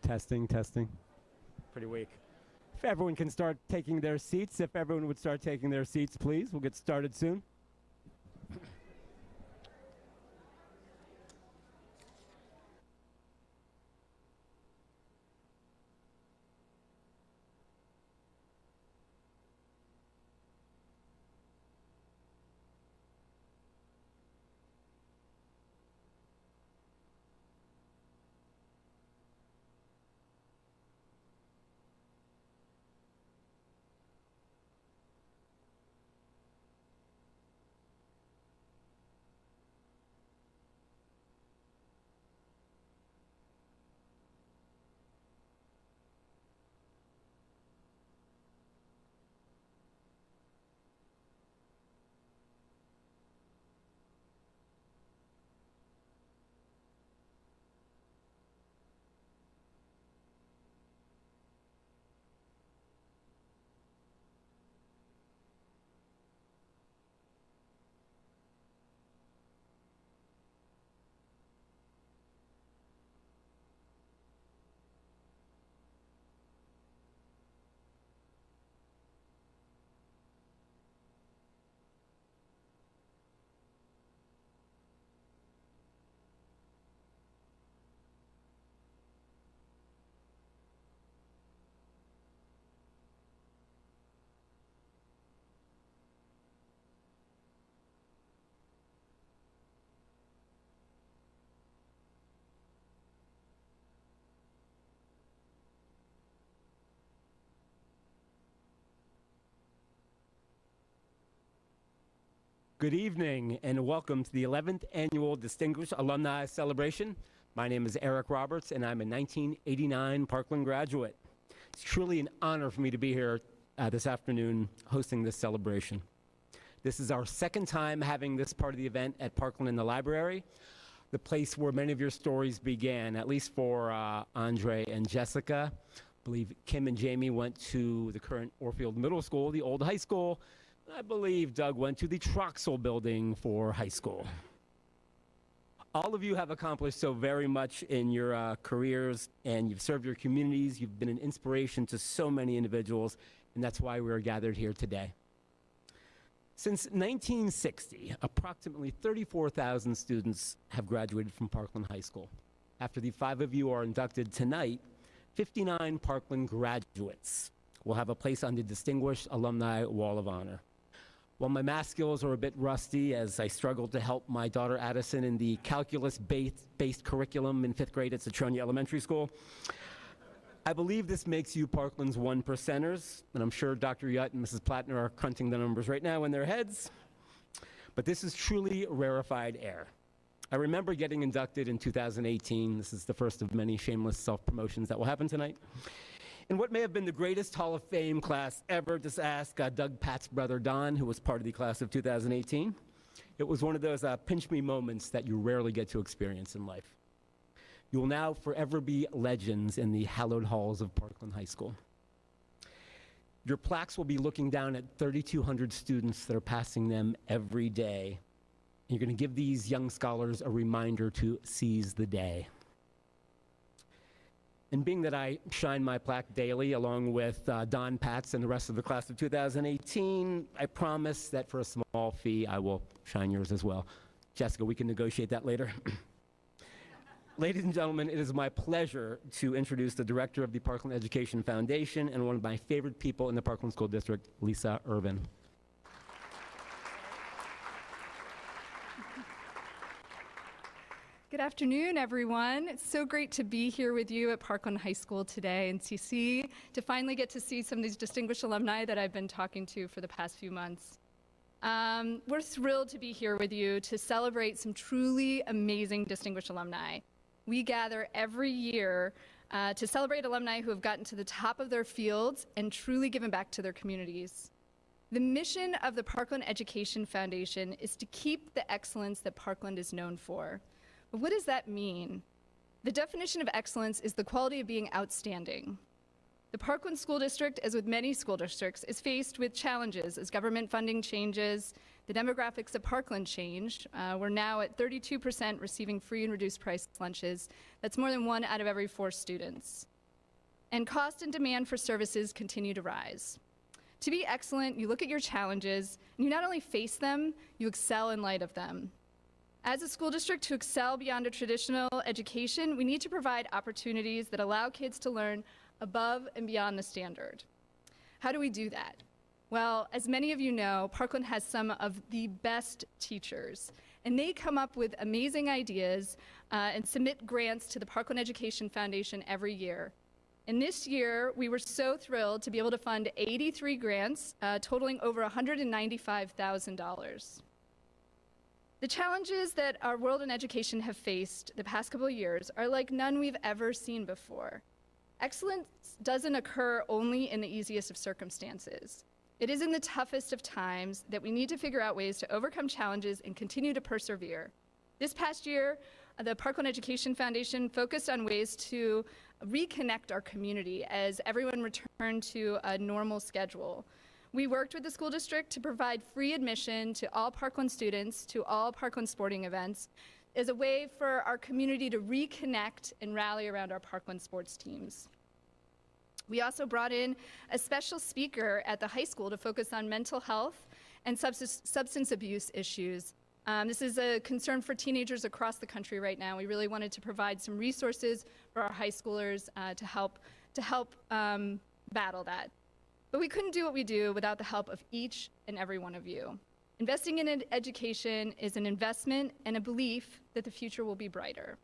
Testing, testing. Pretty weak. If everyone can start taking their seats, if everyone would start taking their seats, please. We'll get started soon. Good evening and welcome to the 11th Annual Distinguished Alumni Celebration. My name is Eric Roberts and I'm a 1989 Parkland graduate. It's truly an honor for me to be here this afternoon hosting this celebration. This is our second time having this part of the event at Parkland in the library, the place where many of your stories began, at least for Andre and Jessica. I believe Kim and Jamie went to the current Orfield Middle School, the old high school. I believe Doug went to the Troxel building for high school. All of you have accomplished so very much in your careers, and you've served your communities. You've been an inspiration to so many individuals, and that's why we're gathered here today. Since 1960, approximately 34,000 students have graduated from Parkland High School. After the 5 of you are inducted tonight, 59 Parkland graduates will have a place on the Distinguished Alumni Wall of Honor. While my math skills are a bit rusty as I struggle to help my daughter Addison in the calculus-based curriculum in 5th grade at Citronia Elementary School, I believe this makes you Parkland's 1%ers, and I'm sure Dr. Yutt and Mrs. Plattner are crunching the numbers right now in their heads. But this is truly rarefied air. I remember getting inducted in 2018. This is the first of many shameless self-promotions that will happen tonight. In what may have been the greatest Hall of Fame class ever, just ask Doug Pat's brother Don, who was part of the class of 2018. It was one of those pinch me moments that you rarely get to experience in life. You will now forever be legends in the hallowed halls of Parkland High School. Your plaques will be looking down at 3,200 students that are passing them every day. And you're going to give these young scholars a reminder to seize the day. And being that I shine my plaque daily along with Don Patz and the rest of the class of 2018, I promise that for a small fee, I will shine yours as well. Jessica, we can negotiate that later. Ladies and gentlemen, it is my pleasure to introduce the director of the Parkland Education Foundation and one of my favorite people in the Parkland School District, Lisa Irvin. Good afternoon, everyone. It's so great to be here with you at Parkland High School today and to finally get to see some of these distinguished alumni that I've been talking to for the past few months. We're thrilled to be here with you to celebrate some truly amazing distinguished alumni. We gather every year to celebrate alumni who have gotten to the top of their fields and truly given back to their communities. The mission of the Parkland Education Foundation is to keep the excellence that Parkland is known for. But what does that mean? The definition of excellence is the quality of being outstanding. The Parkland School District, as with many school districts, is faced with challenges as government funding changes, the demographics of Parkland change. We're now at 32% receiving free and reduced price lunches. That's more than 1 out of every 4 students. and cost and demand for services continue to rise. To be excellent, you look at your challenges, and you not only face them, you excel in light of them. As a school district, to excel beyond a traditional education, we need to provide opportunities that allow kids to learn above and beyond the standard. How do we do that? Well, as many of you know, Parkland has some of the best teachers, and they come up with amazing ideas and submit grants to the Parkland Education Foundation every year. And this year, we were so thrilled to be able to fund 83 grants, totaling over $195,000. The challenges that our world in education have faced the past couple of years are like none we've ever seen before. Excellence doesn't occur only in the easiest of circumstances. It is in the toughest of times that we need to figure out ways to overcome challenges and continue to persevere. This past year, the Parkland Education Foundation focused on ways to reconnect our community as everyone returned to a normal schedule. We worked with the school district to provide free admission to all Parkland students to all Parkland sporting events as a way for our community to reconnect and rally around our Parkland sports teams. We also brought in a special speaker at the high school to focus on mental health and substance abuse issues. This is a concern for teenagers across the country right now. We really wanted to provide some resources for our high schoolers to help battle that. But we couldn't do what we do without the help of each and every one of you. Investing in education is an investment and a belief that the future will be brighter.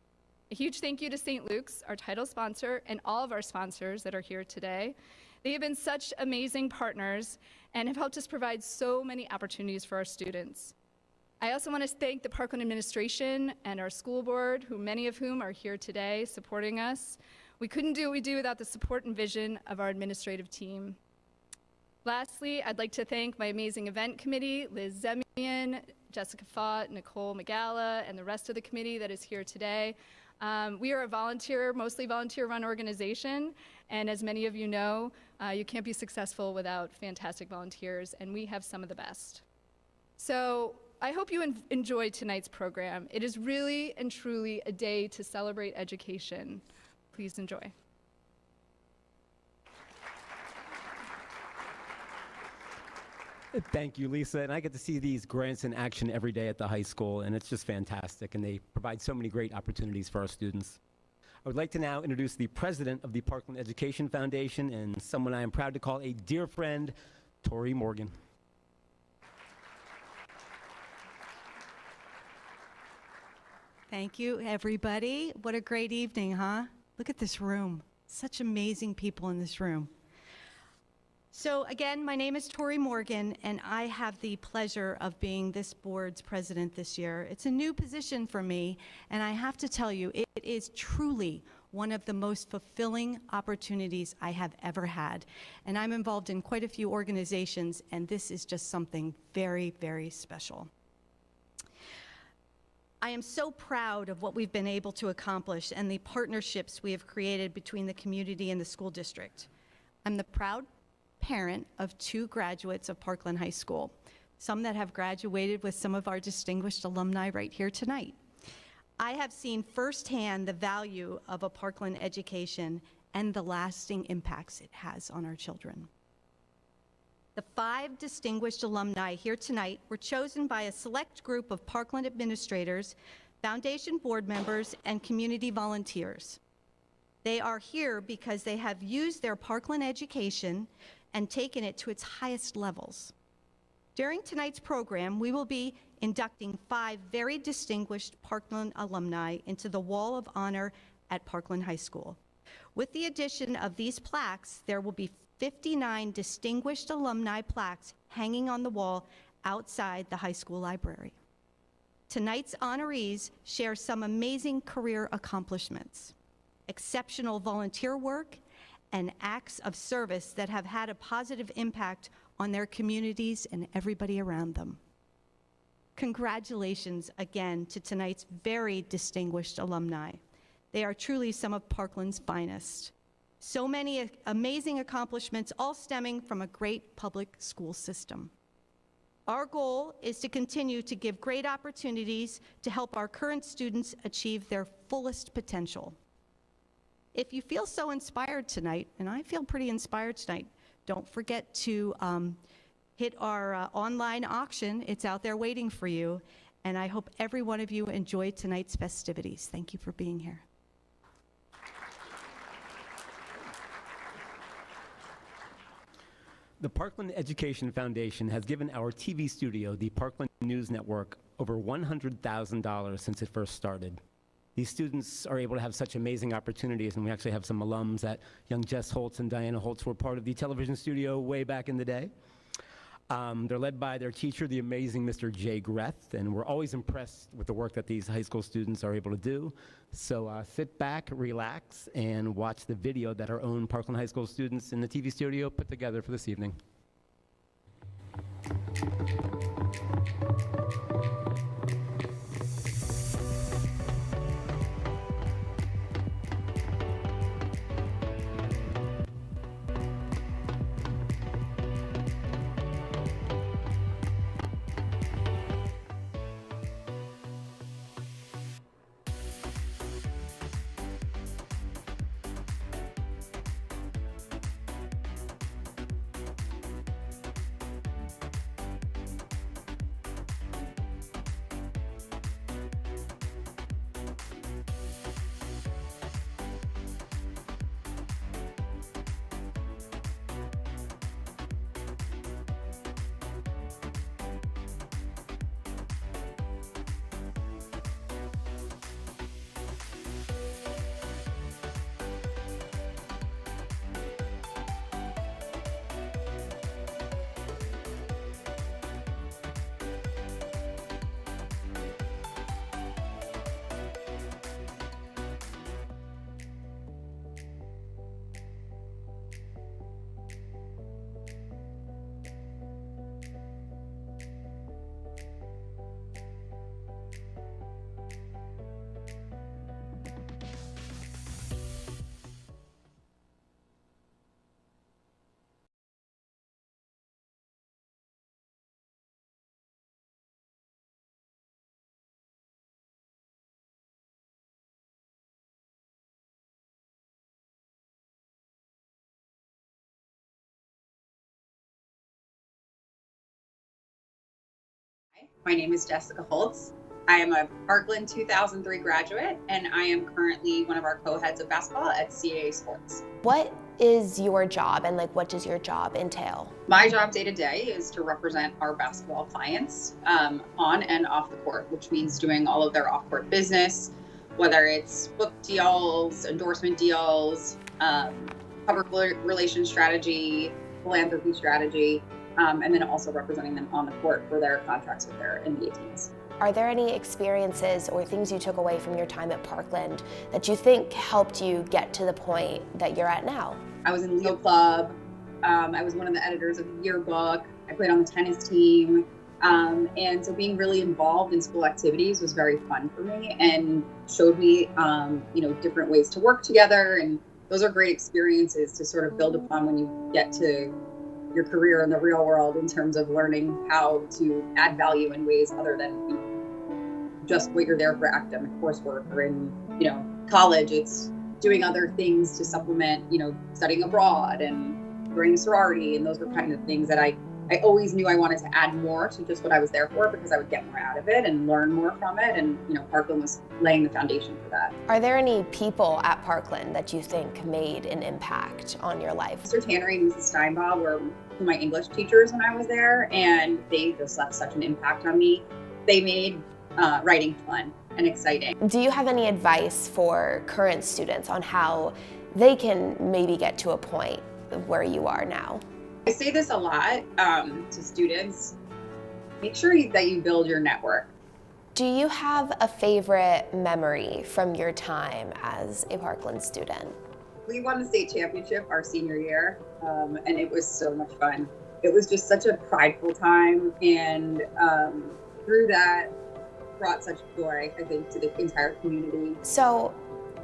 A huge thank you to St. Luke's, our title sponsor, and all of our sponsors that are here today. They have been such amazing partners and have helped us provide so many opportunities for our students. I also want to thank the Parkland administration and our school board, many of whom are here today supporting us. We couldn't do what we do without the support and vision of our administrative team. Lastly, I'd like to thank my amazing event committee, Liz Zemian, Jessica Fott, Nicole Magala, and the rest of the committee that is here today. We are a mostly volunteer-run organization, and as many of you know, you can't be successful without fantastic volunteers, and we have some of the best. So I hope you enjoyed tonight's program. It is really and truly a day to celebrate education. Please enjoy. Thank you, Lisa. And I get to see these grants in action every day at the high school, and it's just fantastic. And they provide so many great opportunities for our students. I would like to now introduce the president of the Parkland Education Foundation and someone I am proud to call a dear friend, Tori Morgan. Thank you, everybody. What a great evening, huh? Look at this room. Such amazing people in this room. So again, my name is Tori Morgan, and I have the pleasure of being this board's president this year. It's a new position for me, and I have to tell you, it is truly one of the most fulfilling opportunities I have ever had. And I'm involved in quite a few organizations, and this is just something very, very special. I am so proud of what we've been able to accomplish and the partnerships we have created between the community and the school district. I'm the proud parent of 2 graduates of Parkland High School, some that have graduated with some of our distinguished alumni right here tonight. I have seen firsthand the value of a Parkland education and the lasting impacts it has on our children. The 5 distinguished alumni here tonight were chosen by a select group of Parkland administrators, foundation board members, and community volunteers. They are here because they have used their Parkland education and taken it to its highest levels. During tonight's program, we will be inducting 5 very distinguished Parkland alumni into the Wall of Honor at Parkland High School. With the addition of these plaques, there will be 59 distinguished alumni plaques hanging on the wall outside the high school library. Tonight's honorees share some amazing career accomplishments, exceptional volunteer work, and acts of service that have had a positive impact on their communities and everybody around them. Congratulations again to tonight's very distinguished alumni. They are truly some of Parkland's finest. So many amazing accomplishments, all stemming from a great public school system. Our goal is to continue to give great opportunities to help our current students achieve their fullest potential. If you feel so inspired tonight, and I feel pretty inspired tonight, don't forget to hit our online auction. It's out there waiting for you. And I hope every one of you enjoyed tonight's festivities. Thank you for being here. The Parkland Education Foundation has given our TV studio, the Parkland News Network, over $100,000 since it first started. These students are able to have such amazing opportunities, and we actually have some alums that young Jess Holtz and Diana Holtz were part of the television studio way back in the day. They're led by their teacher, the amazing Mr. Jay Greth, and we're always impressed with the work that these high school students are able to do. So sit back, relax, and watch the video that our own Parkland High School students in the TV studio put together for this evening. My name is Jessica Holtz. I am a Parkland 2003 graduate, and I am currently one of our co-heads of basketball at CAA Sports. What is your job, and what does your job entail? My job day to day is to represent our basketball clients on and off the court, which means doing all of their off-court business, whether it's book deals, endorsement deals, public relations strategy, philanthropy strategy, and then also representing them on the court for their contracts with their NBA teams. Are there any experiences or things you took away from your time at Parkland that you think helped you get to the point that you're at now? I was in Leo Club. I was one of the editors of the yearbook. I played on the tennis team. And so being really involved in school activities was very fun for me and showed me, different ways to work together. And those are great experiences to sort of build upon when you get to your career in the real world in terms of learning how to add value in ways other than just what you're there for academic coursework, or in college it's doing other things to supplement studying abroad and joining a sorority, and those were kind of things that I always knew I wanted to add more to just what I was there for, because I would get more out of it and learn more from it, and Parkland was laying the foundation for that. Are there any people at Parkland that you think made an impact on your life? Mr. Tannery and Mrs. Steinbaugh were my English teachers when I was there, and they just left such an impact on me. They made writing fun and exciting. Do you have any advice for current students on how they can maybe get to a point where you are now? I say this a lot to students. Make sure that you build your network. Do you have a favorite memory from your time as a Parkland student? We won the state championship our senior year, and it was so much fun. It was just such a prideful time, and through that brought such joy, I think, to the entire community. So,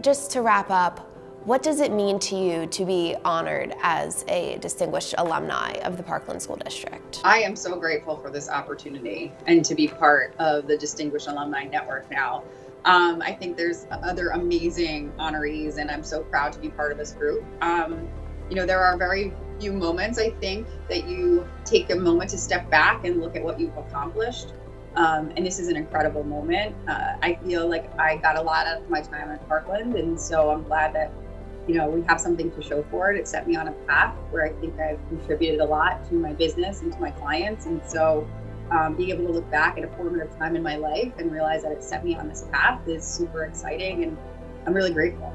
just to wrap up, what does it mean to you to be honored as a distinguished alumni of the Parkland School District? I am so grateful for this opportunity and to be part of the Distinguished Alumni Network now. I think there's other amazing honorees, and I'm so proud to be part of this group. There are very few moments, I think, that you take a moment to step back and look at what you've accomplished. And this is an incredible moment. I feel like I got a lot out of my time at Parkland, and so I'm glad that, we have something to show for it. It set me on a path where I think I've contributed a lot to my business and to my clients. And so being able to look back at a formative time in my life and realize that it set me on this path is super exciting, and I'm really grateful.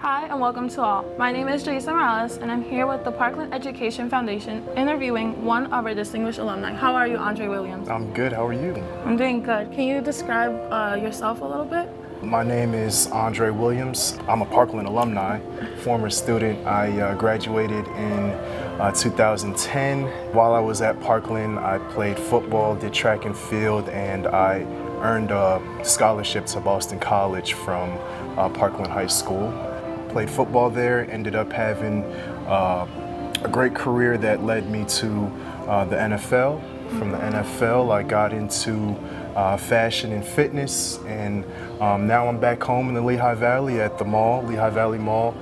Hi and welcome to all. My name is Jason Morales and I'm here with the Parkland Education Foundation interviewing one of our distinguished alumni. How are you, Andre Williams? I'm good, how are you? I'm doing good. Can you describe yourself a little bit? My name is Andre Williams. I'm a Parkland alumni, former student. I graduated in 2010. While I was at Parkland, I played football, did track and field, and I earned a scholarship to Boston College from Parkland High School. Played football there, ended up having a great career that led me to the NFL. From the NFL, I got into fashion and fitness, and now I'm back home in the Lehigh Valley at the mall, Lehigh Valley Mall,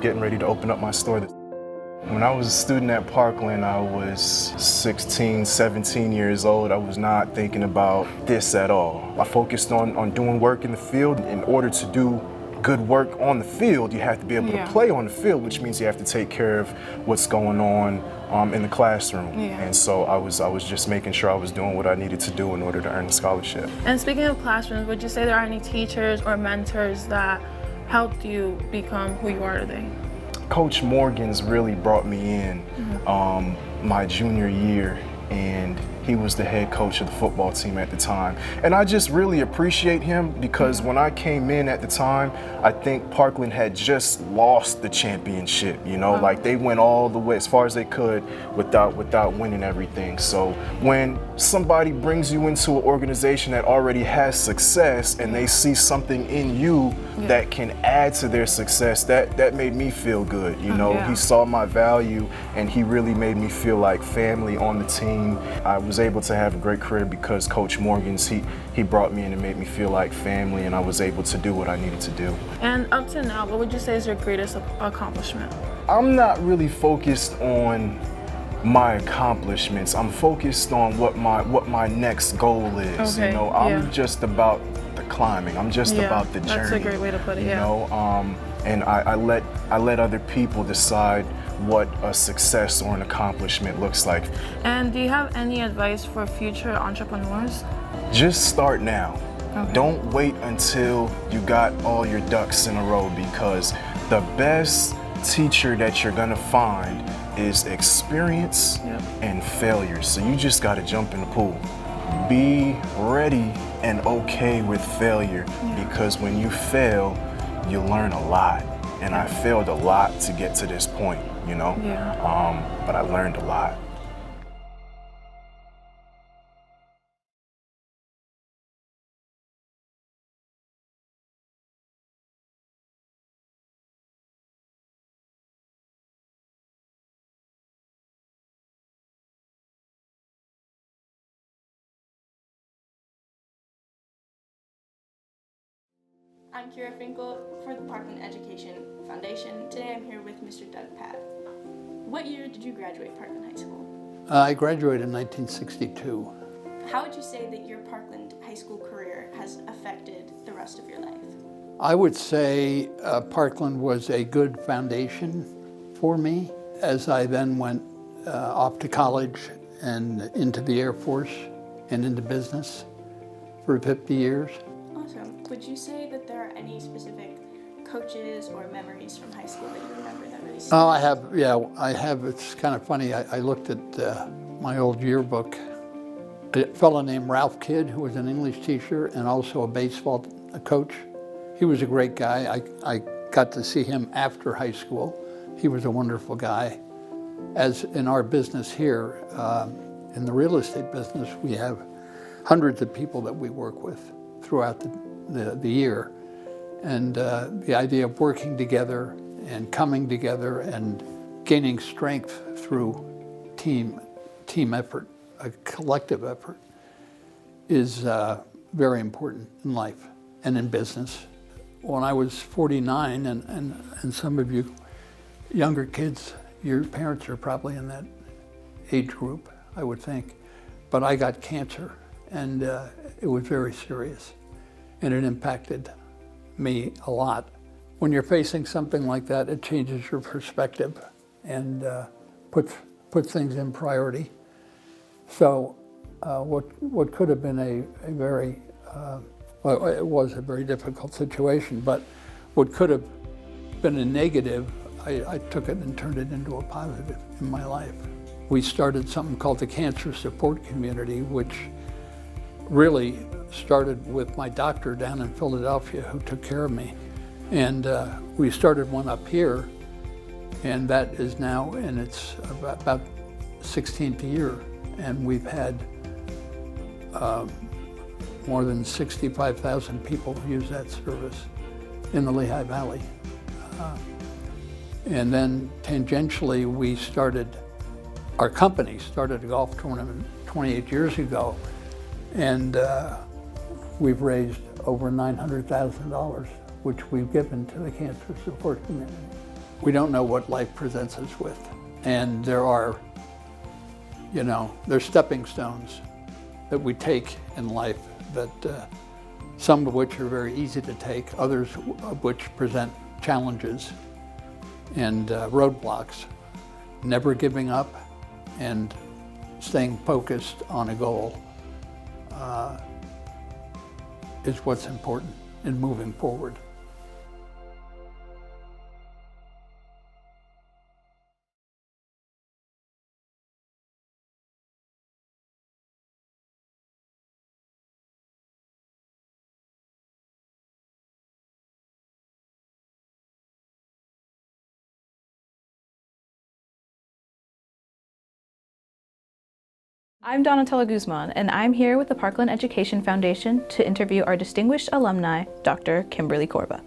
getting ready to open up my store. When I was a student at Parkland, I was 16, 17 years old. I was not thinking about this at all. I focused on doing work in the field. In order to do good work on the field, you have to be able to play on the field, which means you have to take care of what's going on in the classroom. And so I was just making sure I was doing what I needed to do in order to earn the scholarship. And speaking of classrooms, would you say there are any teachers or mentors that helped you become who you are today? Coach Morgan's really brought me in my junior year, and he was the head coach of the football team at the time. And I just really appreciate him because when I came in at the time, I think Parkland had just lost the championship, like they went all the way as far as they could without winning everything. So when somebody brings you into an organization that already has success and they see something in you that can add to their success, that made me feel good. He saw my value and he really made me feel like family on the team. I was able to have a great career because Coach Morgan's, he brought me in and made me feel like family, and I was able to do what I needed to do. And up to now, what would you say is your greatest accomplishment? I'm not really focused on my accomplishments. I'm focused on what my next goal is. Okay, I'm just about the climbing. I'm just about the journey. That's a great way to put it. And I let other people decide what a success or an accomplishment looks like. And do you have any advice for future entrepreneurs? Just start now. Okay. Don't wait until you got all your ducks in a row, because the best teacher that you're gonna find is experience and failure. So you just gotta jump in the pool. Be ready and okay with failure, because when you fail, you learn a lot. And I failed a lot to get to this point, but I learned a lot. I'm Kira Finkel for the Parkland Education Foundation. Today I'm here with Mr. Doug Patt. What year did you graduate Parkland High School? I graduated in 1962. How would you say that your Parkland High School career has affected the rest of your life? I would say Parkland was a good foundation for me as I then went off to college and into the Air Force and into business for 50 years. Awesome. Would you say that there are any specific coaches or memories from high school that you remember that really stand out? I have. It's kind of funny. I looked at my old yearbook. A fellow named Ralph Kidd, who was an English teacher and also a baseball coach. He was a great guy. I got to see him after high school. he was a wonderful guy. As in our business here, in the real estate business, we have hundreds of people that we work with throughout the year. And the idea of working together and coming together and gaining strength through team effort, a collective effort, is very important in life and in business. When I was 49, and some of you younger kids, your parents are probably in that age group, I would think, but I got cancer, and it was very serious, and it impacted me a lot. When you're facing something like that, it changes your perspective and puts things in priority. So what could have been a very, well, it was a very difficult situation, but what could have been a negative, I took it and turned it into a positive in my life. We started something called the Cancer Support Community, which really started with my doctor down in Philadelphia who took care of me. And we started one up here, and that is now, and it's about 16th year, and we've had more than 65,000 people use that service in the Lehigh Valley. And then tangentially, our company started a golf tournament 28 years ago, and we've raised over $900,000, which we've given to the Cancer Support Community. We don't know what life presents us with, and there are, there's stepping stones that we take in life, that some of which are very easy to take, others of which present challenges and roadblocks. Never giving up and staying focused on a goal is what's important in moving forward. I'm Donatella Guzman, and I'm here with the Parkland Education Foundation to interview our distinguished alumni, Dr. Kimberly Korba.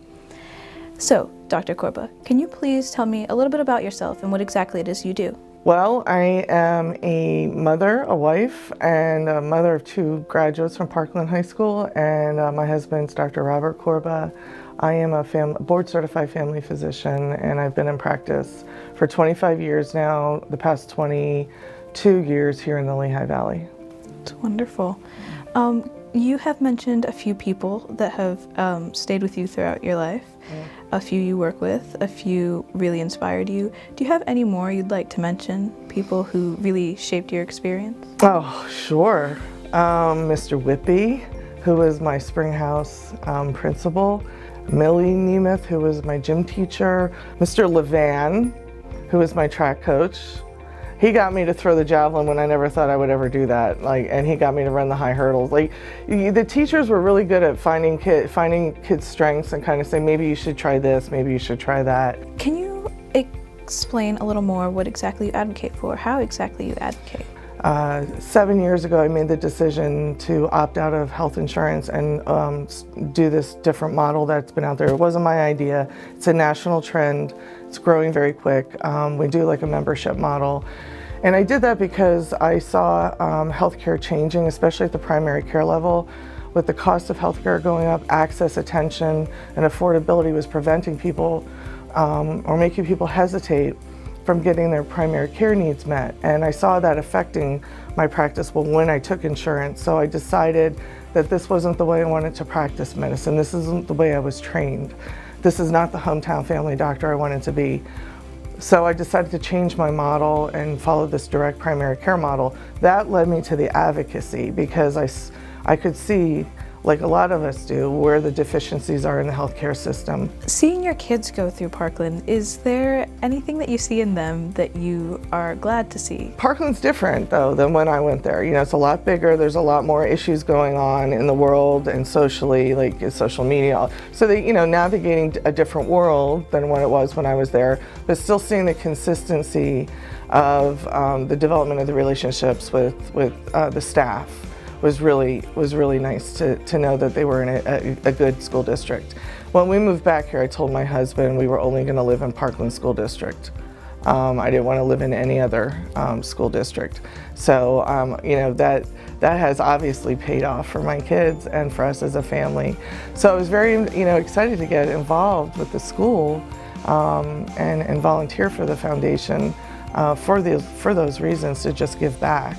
So, Dr. Korba, can you please tell me a little bit about yourself and what exactly it is you do? Well, I am a mother, a wife, and a mother of 2 graduates from Parkland High School, and my husband's Dr. Robert Korba. I am a board-certified family physician, and I've been in practice for 25 years now, the past 22 years here in the Lehigh Valley. It's wonderful. You have mentioned a few people that have stayed with you throughout your life, a few you work with, a few really inspired you. Do you have any more you'd like to mention, people who really shaped your experience? Oh, sure. Mr. Whippy, who was my Springhouse principal, Millie Nemeth, who was my gym teacher, Mr. Levan, who was my track coach. He got me to throw the javelin when I never thought I would ever do that. And he got me to run the high hurdles. The teachers were really good at finding kids' strengths and kind of saying, maybe you should try this, maybe you should try that. Can you explain a little more what exactly you advocate for? How exactly you advocate? 7 years ago, I made the decision to opt out of health insurance and do this different model that's been out there. It wasn't my idea. It's a national trend. It's growing very quick. We do like a membership model. And I did that because I saw healthcare changing, especially at the primary care level. With the cost of healthcare going up, access, attention, and affordability was preventing people or making people hesitate from getting their primary care needs met. And I saw that affecting my practice when I took insurance. So I decided that this wasn't the way I wanted to practice medicine. This isn't the way I was trained. This is not the hometown family doctor I wanted to be. So I decided to change my model and follow this direct primary care model. That led me to the advocacy because I could see like a lot of us do, where the deficiencies are in the healthcare system. Seeing your kids go through Parkland, is there anything that you see in them that you are glad to see? Parkland's different though than when I went there. You know, it's a lot bigger, there's a lot more issues going on in the world and socially, like social media. So they, you know, navigating a different world than what it was when I was there, but still seeing the consistency of the development of the relationships with the staff was really nice to know that they were in a good school district. When we moved back here, I told my husband we were only going to live in Parkland School District. I didn't want to live in any other school district. So you know, that has obviously paid off for my kids and for us as a family. So I was very, you know, excited to get involved with the school and volunteer for the foundation for those reasons, to just give back.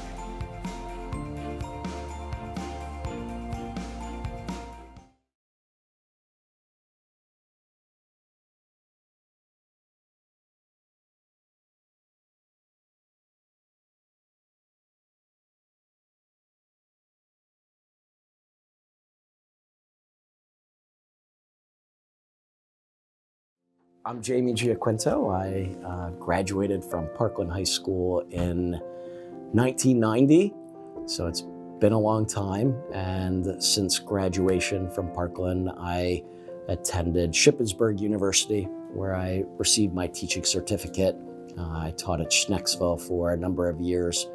I'm Jamie Giaquinto. I graduated from Parkland High School in 1990, so it's been a long time. And since graduation from Parkland, I attended Shippensburg University, where I received my teaching certificate. I taught at Schnecksville for a number of years,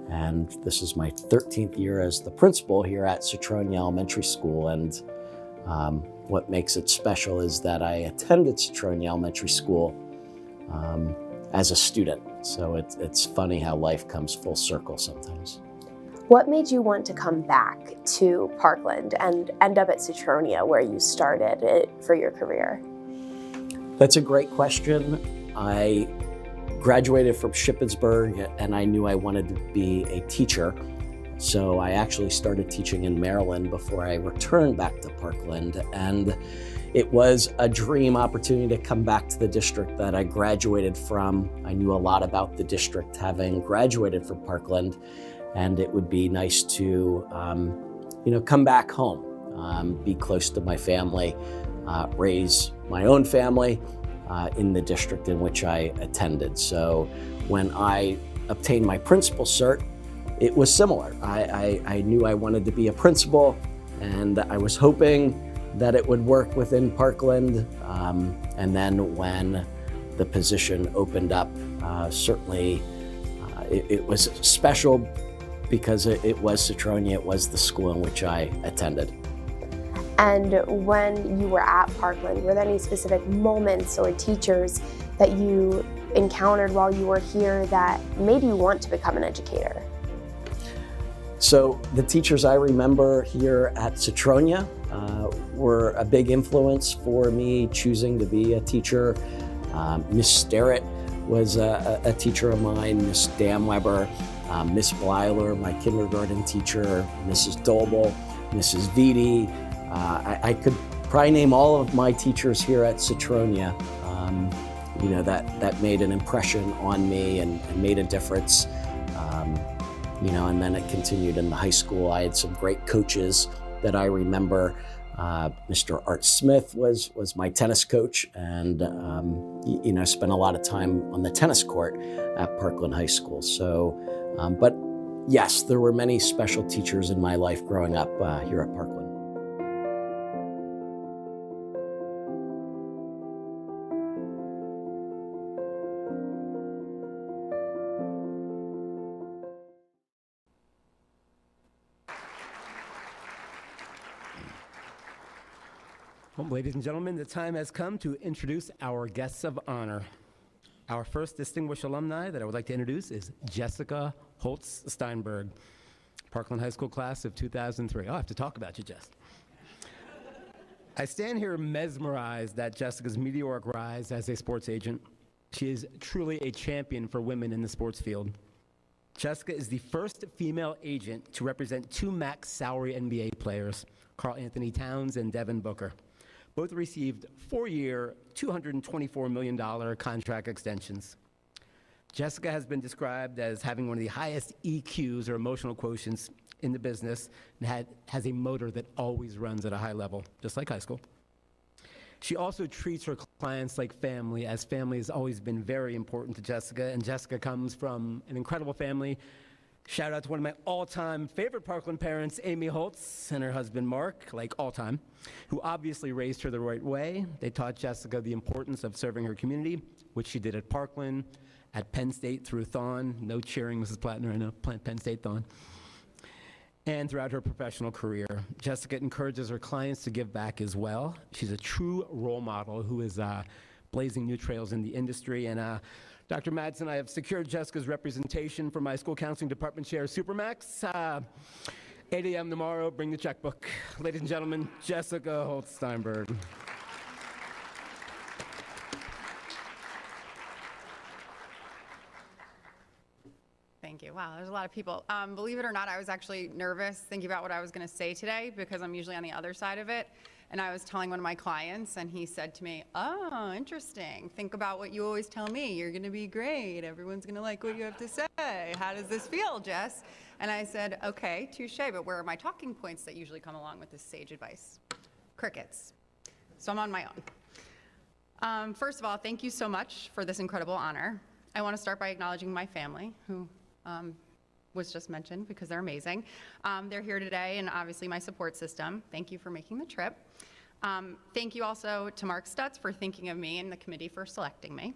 and this is my 13th year as the principal here at Citronia Elementary School. And what makes it special is that I attended Citronia Elementary School as a student. So it's funny how life comes full circle sometimes. What made you want to come back to Parkland and end up at Citronia, where you started it for your career? That's a great question. I graduated from Shippensburg and I knew I wanted to be a teacher. So I actually started teaching in Maryland before I returned back to Parkland. And it was a dream opportunity to come back to the district that I graduated from. I knew a lot about the district having graduated from Parkland, and it would be nice to, you know, come back home, be close to my family, raise my own family in the district in which I attended. So when I obtained my principal cert, it was similar. I knew I wanted to be a principal, and I was hoping that it would work within Parkland. And then when the position opened up, certainly it was special because it was Citronia, it was the school in which I attended. And when you were at Parkland, were there any specific moments or teachers that you encountered while you were here that made you want to become an educator? So the teachers I remember here at Citronia were a big influence for me choosing to be a teacher. Miss Sterrett was a teacher of mine, Miss Damweber, Miss Blyler, my kindergarten teacher, Mrs. Doble, Mrs. Vitti. I could probably name all of my teachers here at Citronia, you know, that made an impression on me and made a difference. You know, and then it continued in the high school. I had some great coaches that I remember. Mr. Art Smith was my tennis coach, and you know, spent a lot of time on the tennis court at Parkland High School. So, but yes, there were many special teachers in my life growing up here at Parkland. Well, ladies and gentlemen, the time has come to introduce our guests of honor. Our first distinguished alumni that I would like to introduce is Jessica Holtz Steinberg, Parkland High School class of 2003. I'll have to talk about you, Jess. I stand here mesmerized at Jessica's meteoric rise as a sports agent. She is truly a champion for women in the sports field. Jessica is the first female agent to represent two max salary NBA players, Karl Anthony Towns and Devin Booker. Both received 4-year, $224 million contract extensions. Jessica has been described as having one of the highest EQs, or emotional quotients, in the business and has a motor that always runs at a high level, just like high school. She also treats her clients like family, as family has always been very important to Jessica, and Jessica comes from an incredible family. Shout out to one of my all-time favorite Parkland parents, Amy Holtz, and her husband, Mark, like all time, who obviously raised her the right way. They taught Jessica the importance of serving her community, which she did at Parkland, at Penn State through Thon. No cheering, Mrs. Plattner, I know, Penn State Thon. And throughout her professional career, Jessica encourages her clients to give back as well. She's a true role model who is blazing new trails in the industry. And Dr. Madsen, I have secured Jessica's representation for my school counseling department chair, Supermax. 8 a.m. tomorrow, bring the checkbook. Ladies and gentlemen, Jessica Holtz-Steinberg. Thank you. Wow, there's a lot of people. Believe it or not, I was actually nervous thinking about what I was going to say today because I'm usually on the other side of it. And I was telling one of my clients, and he said to me, "Oh, interesting. Think about what you always tell me. You're going to be great. Everyone's going to like what you have to say. How does this feel, Jess?" And I said, "Okay, touche, but where are my talking points that usually come along with this sage advice?" Crickets. So I'm on my own. First of all, thank you so much for this incredible honor. I want to start by acknowledging my family, who was just mentioned because they're amazing. They're here today, and obviously my support system. Thank you for making the trip. Thank you also to Mark Stutz for thinking of me and the committee for selecting me.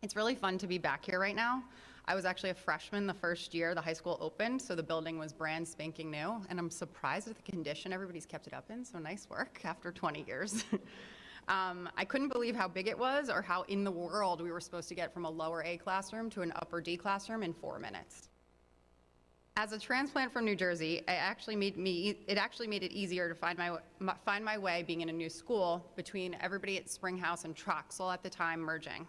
It's really fun to be back here right now. I was actually a freshman the first year the high school opened, so the building was brand spanking new, and I'm surprised at the condition everybody's kept it up in, so nice work after 20 years. I couldn't believe how big it was or how in the world we were supposed to get from a lower A classroom to an upper D classroom in 4 minutes. As a transplant from New Jersey, it actually made it easier to find my way being in a new school between everybody at Springhouse and Troxel at the time merging.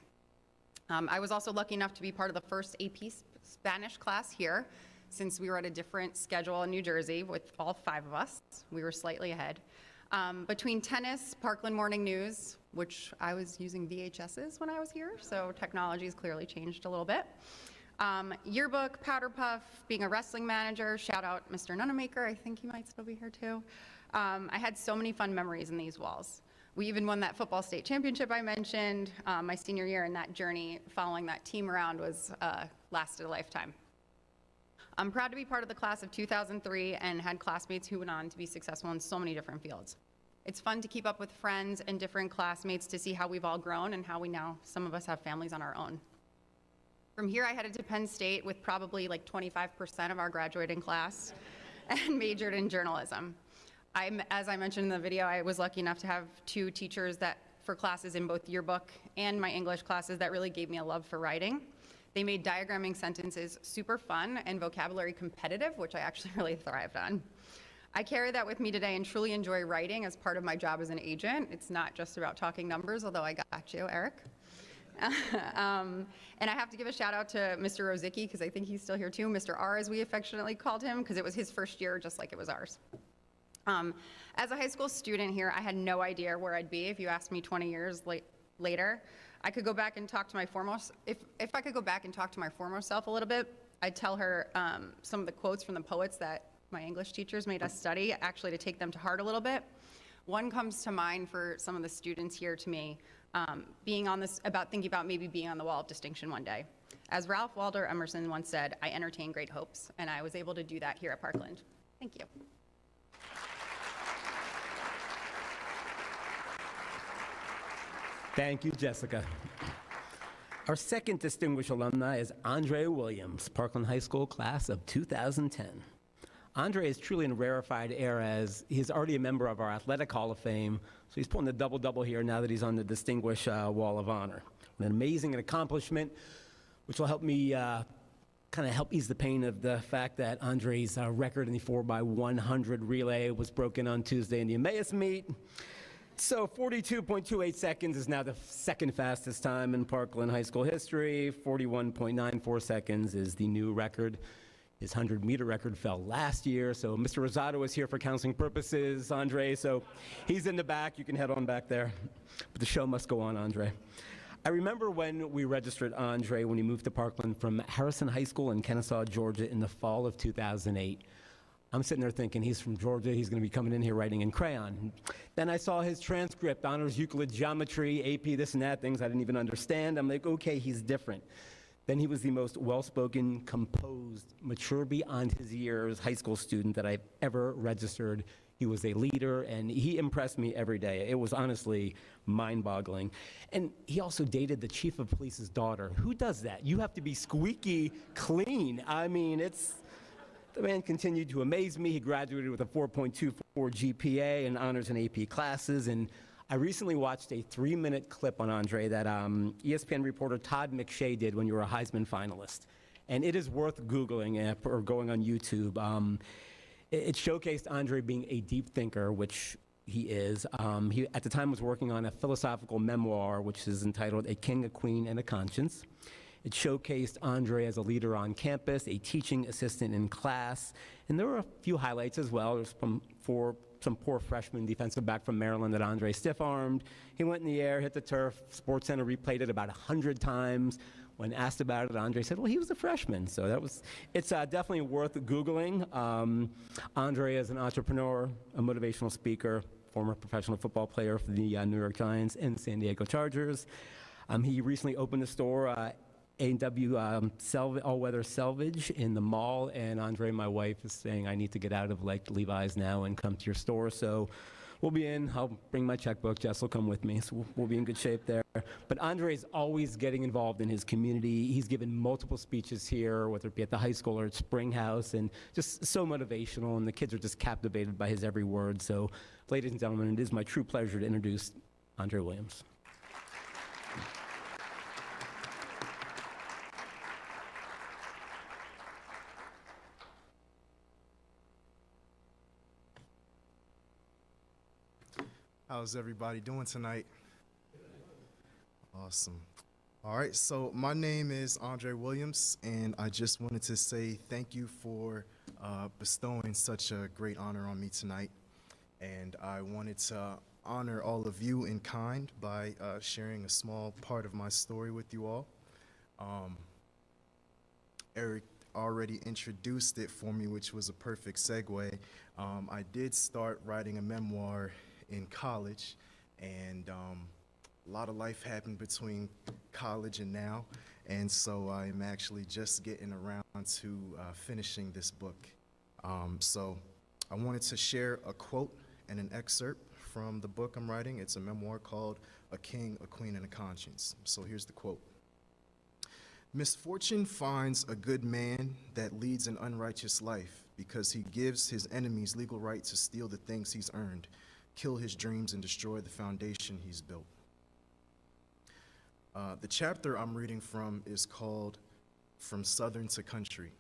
I was also lucky enough to be part of the first AP Spanish class here, since we were at a different schedule in New Jersey with all 5 of us. We were slightly ahead. Between tennis, Parkland Morning News, which I was using VHSs when I was here, so technology has clearly changed a little bit. Yearbook, Powder Puff, being a wrestling manager, shout out Mr. Nunamaker, I think he might still be here too. I had so many fun memories in these walls. We even won that football state championship I mentioned my senior year, and that journey following that team around was lasted a lifetime. I'm proud to be part of the class of 2003 and had classmates who went on to be successful in so many different fields. It's fun to keep up with friends and different classmates to see how we've all grown and how we now, some of us have families on our own. From here, I headed to Penn State with probably like 25% of our graduating class and majored in journalism. As I mentioned in the video, I was lucky enough to have 2 teachers for classes in both yearbook and my English classes that really gave me a love for writing. They made diagramming sentences super fun and vocabulary competitive, which I actually really thrived on. I carry that with me today and truly enjoy writing as part of my job as an agent. It's not just about talking numbers, although I got you, Eric. And I have to give a shout out to Mr. Rozicki, because I think he's still here too, Mr. R as we affectionately called him, because it was his first year just like it was ours. As a high school student here, I had no idea where I'd be if you asked me 20 years later. I could go back and talk to my former, if I could go back and talk to my former self a little bit, I'd tell her some of the quotes from the poets that my English teachers made us study, actually to take them to heart a little bit. One comes to mind for some of the students here to me, thinking about maybe being on the wall of distinction one day. As Ralph Waldo Emerson once said, I entertain great hopes, and I was able to do that here at Parkland. Thank you. Thank you, Jessica. Our second distinguished alumni is Andre Williams, Parkland High School class of 2010. Andre is truly in a rarefied era as he's already a member of our Athletic Hall of Fame, so he's pulling the double-double here now that he's on the Distinguished Wall of Honor. An amazing accomplishment, which will help me kind of help ease the pain of the fact that Andre's record in the 4x100 relay was broken on Tuesday in the Emmaus meet. So 42.28 seconds is now the second fastest time in Parkland High School history. 41.94 seconds is the new record. His 100-meter record fell last year, so Mr. Rosado is here for counseling purposes, Andre, so he's in the back. You can head on back there. But the show must go on, Andre. I remember when we registered Andre when he moved to Parkland from Harrison High School in Kennesaw, Georgia in the fall of 2008. I'm sitting there thinking he's from Georgia, he's going to be coming in here writing in crayon. Then I saw his transcript, honors Euclid, geometry, AP, this and that, things I didn't even understand. I'm like, okay, he's different. Then he was the most well-spoken, composed, mature beyond his years high school student that I've ever registered. He was a leader, and he impressed me every day. It was honestly mind-boggling. And he also dated the chief of police's daughter. Who does that? You have to be squeaky clean. I mean, the man continued to amaze me. He graduated with a 4.24 GPA and honors in AP classes. And I recently watched a 3-minute clip on Andre that ESPN reporter Todd McShay did when you were a Heisman finalist. And it is worth Googling or going on YouTube. It showcased Andre being a deep thinker, which he is. He, at the time, was working on a philosophical memoir, which is entitled A King, a Queen, and a Conscience. It showcased Andre as a leader on campus, a teaching assistant in class, and there were a few highlights as well. There's for some poor freshman defensive back from Maryland that Andre stiff-armed. He went in the air, hit the turf. SportsCenter replayed it about 100 times. When asked about it, Andre said, well, he was a freshman. So it's definitely worth Googling. Andre is an entrepreneur, a motivational speaker, former professional football player for the New York Giants and San Diego Chargers. He recently opened a store, A&W All-Weather Selvage in the mall, and Andre, my wife, is saying I need to get out of like Levi's now and come to your store. So we'll be in. I'll bring my checkbook. Jess will come with me, so we'll be in good shape there. But Andre is always getting involved in his community. He's given multiple speeches here, whether it be at the high school or at Springhouse, and just so motivational, and the kids are just captivated by his every word. So, ladies and gentlemen, it is my true pleasure to introduce Andre Williams. How's everybody doing tonight? Awesome. All right, so my name is Andre Williams, and I just wanted to say thank you for bestowing such a great honor on me tonight. And I wanted to honor all of you in kind by sharing a small part of my story with you all. Eric already introduced it for me, which was a perfect segue. I did start writing a memoir in college, and a lot of life happened between college and now, and so I'm actually just getting around to finishing this book. So I wanted to share a quote and an excerpt from the book I'm writing. It's a memoir called A King, a Queen, and a Conscience. So here's the quote. Misfortune finds a good man that leads an unrighteous life because he gives his enemies legal right to steal the things he's earned, kill his dreams, and destroy the foundation he's built. The chapter I'm reading from is called From Southern to Country.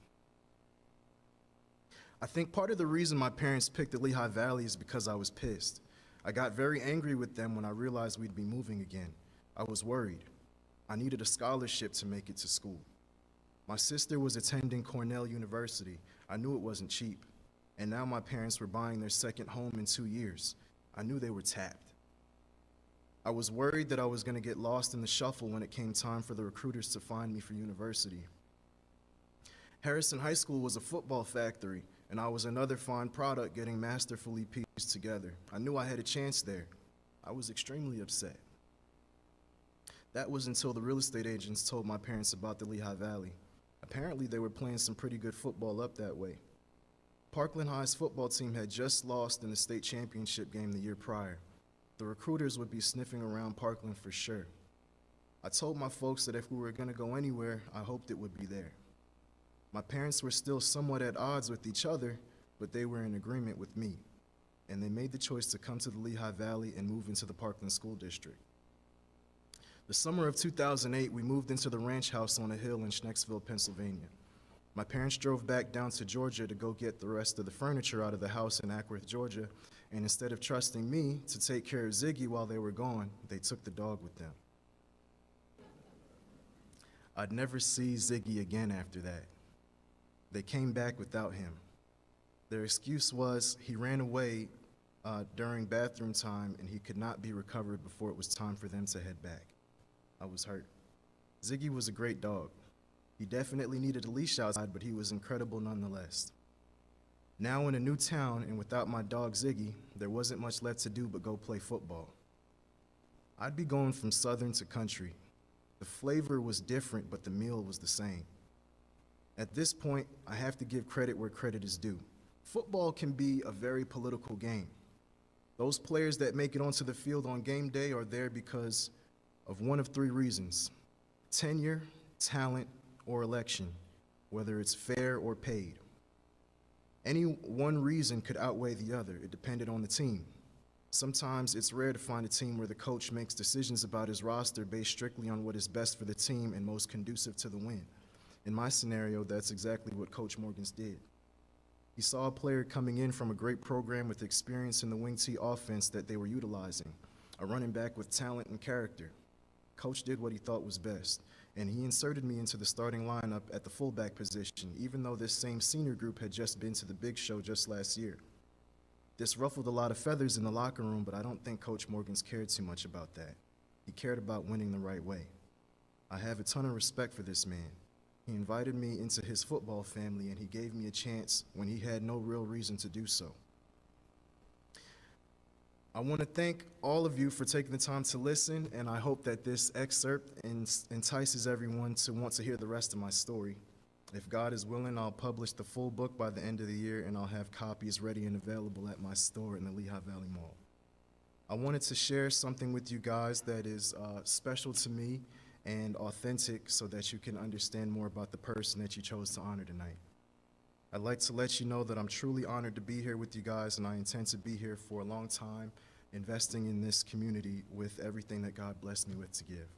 I think part of the reason my parents picked the Lehigh Valley is because I was pissed. I got very angry with them when I realized we'd be moving again. I was worried. I needed a scholarship to make it to school. My sister was attending Cornell University. I knew it wasn't cheap. And now my parents were buying their second home in 2 years. I knew they were tapped. I was worried that I was going to get lost in the shuffle when it came time for the recruiters to find me for university. Harrison High School was a football factory, and I was another fine product getting masterfully pieced together. I knew I had a chance there. I was extremely upset. That was until the real estate agents told my parents about the Lehigh Valley. Apparently, they were playing some pretty good football up that way. Parkland High's football team had just lost in the state championship game the year prior. The recruiters would be sniffing around Parkland for sure. I told my folks that if we were going to go anywhere, I hoped it would be there. My parents were still somewhat at odds with each other, but they were in agreement with me, and they made the choice to come to the Lehigh Valley and move into the Parkland School District. The summer of 2008, we moved into the ranch house on a hill in Schnecksville, Pennsylvania. My parents drove back down to Georgia to go get the rest of the furniture out of the house in Ackworth, Georgia, and instead of trusting me to take care of Ziggy while they were gone, they took the dog with them. I'd never see Ziggy again after that. They came back without him. Their excuse was he ran away during bathroom time and he could not be recovered before it was time for them to head back. I was hurt. Ziggy was a great dog. He definitely needed a leash outside, but he was incredible nonetheless. Now in a new town and without my dog Ziggy, there wasn't much left to do but go play football. I'd be going from southern to country. The flavor was different, but the meal was the same. At this point, I have to give credit where credit is due. Football can be a very political game. Those players that make it onto the field on game day are there because of one of three reasons: tenure, talent, or election, whether it's fair or paid. Any one reason could outweigh the other. It depended on the team. Sometimes it's rare to find a team where the coach makes decisions about his roster based strictly on what is best for the team and most conducive to the win. In my scenario, that's exactly what Coach Morgans did. He saw a player coming in from a great program with experience in the wing tee offense that they were utilizing, a running back with talent and character. Coach did what he thought was best, and he inserted me into the starting lineup at the fullback position, even though this same senior group had just been to the big show just last year. This ruffled a lot of feathers in the locker room, but I don't think Coach Morgans cared too much about that. He cared about winning the right way. I have a ton of respect for this man. He invited me into his football family, and he gave me a chance when he had no real reason to do so. I want to thank all of you for taking the time to listen, and I hope that this excerpt entices everyone to want to hear the rest of my story. If God is willing, I'll publish the full book by the end of the year, and I'll have copies ready and available at my store in the Lehigh Valley Mall. I wanted to share something with you guys that is special to me and authentic so that you can understand more about the person that you chose to honor tonight. I'd like to let you know that I'm truly honored to be here with you guys, and I intend to be here for a long time, investing in this community with everything that God blessed me with to give.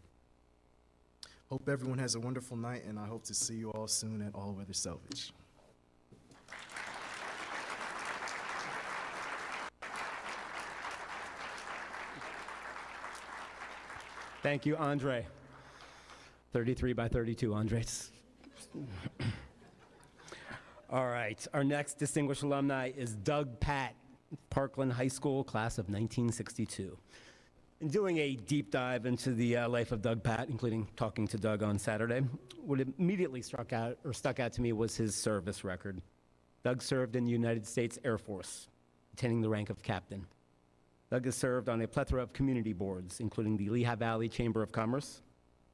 Hope everyone has a wonderful night, and I hope to see you all soon at All Weather Selvage. Thank you, Andre. 33 by 32, Andres. All right, our next distinguished alumni is Doug Patt, Parkland High School, class of 1962. In doing a deep dive into the life of Doug Patt, including talking to Doug on Saturday, what immediately stuck out to me was his service record. Doug served in the United States Air Force, attaining the rank of captain. Doug has served on a plethora of community boards, including the Lehigh Valley Chamber of Commerce,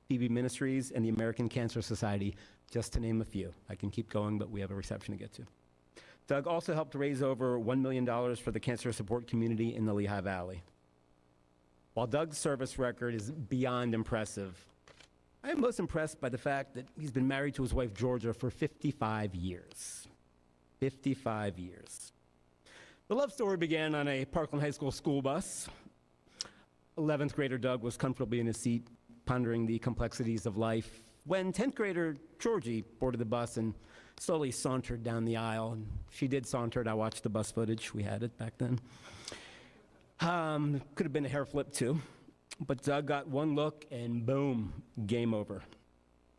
PB Ministries, and the American Cancer Society, just to name a few. I can keep going, but we have a reception to get to. Doug also helped raise over $1 million for the cancer support community in the Lehigh Valley. While Doug's service record is beyond impressive, I am most impressed by the fact that he's been married to his wife, Georgia, for 55 years. 55 years. The love story began on a Parkland High School school bus. 11th grader Doug was comfortably in his seat, pondering the complexities of life, when 10th grader Georgie boarded the bus and slowly sauntered down the aisle. And she did saunter, and I watched the bus footage. We had it back then. Could have been a hair flip too, but Doug got one look and boom, game over.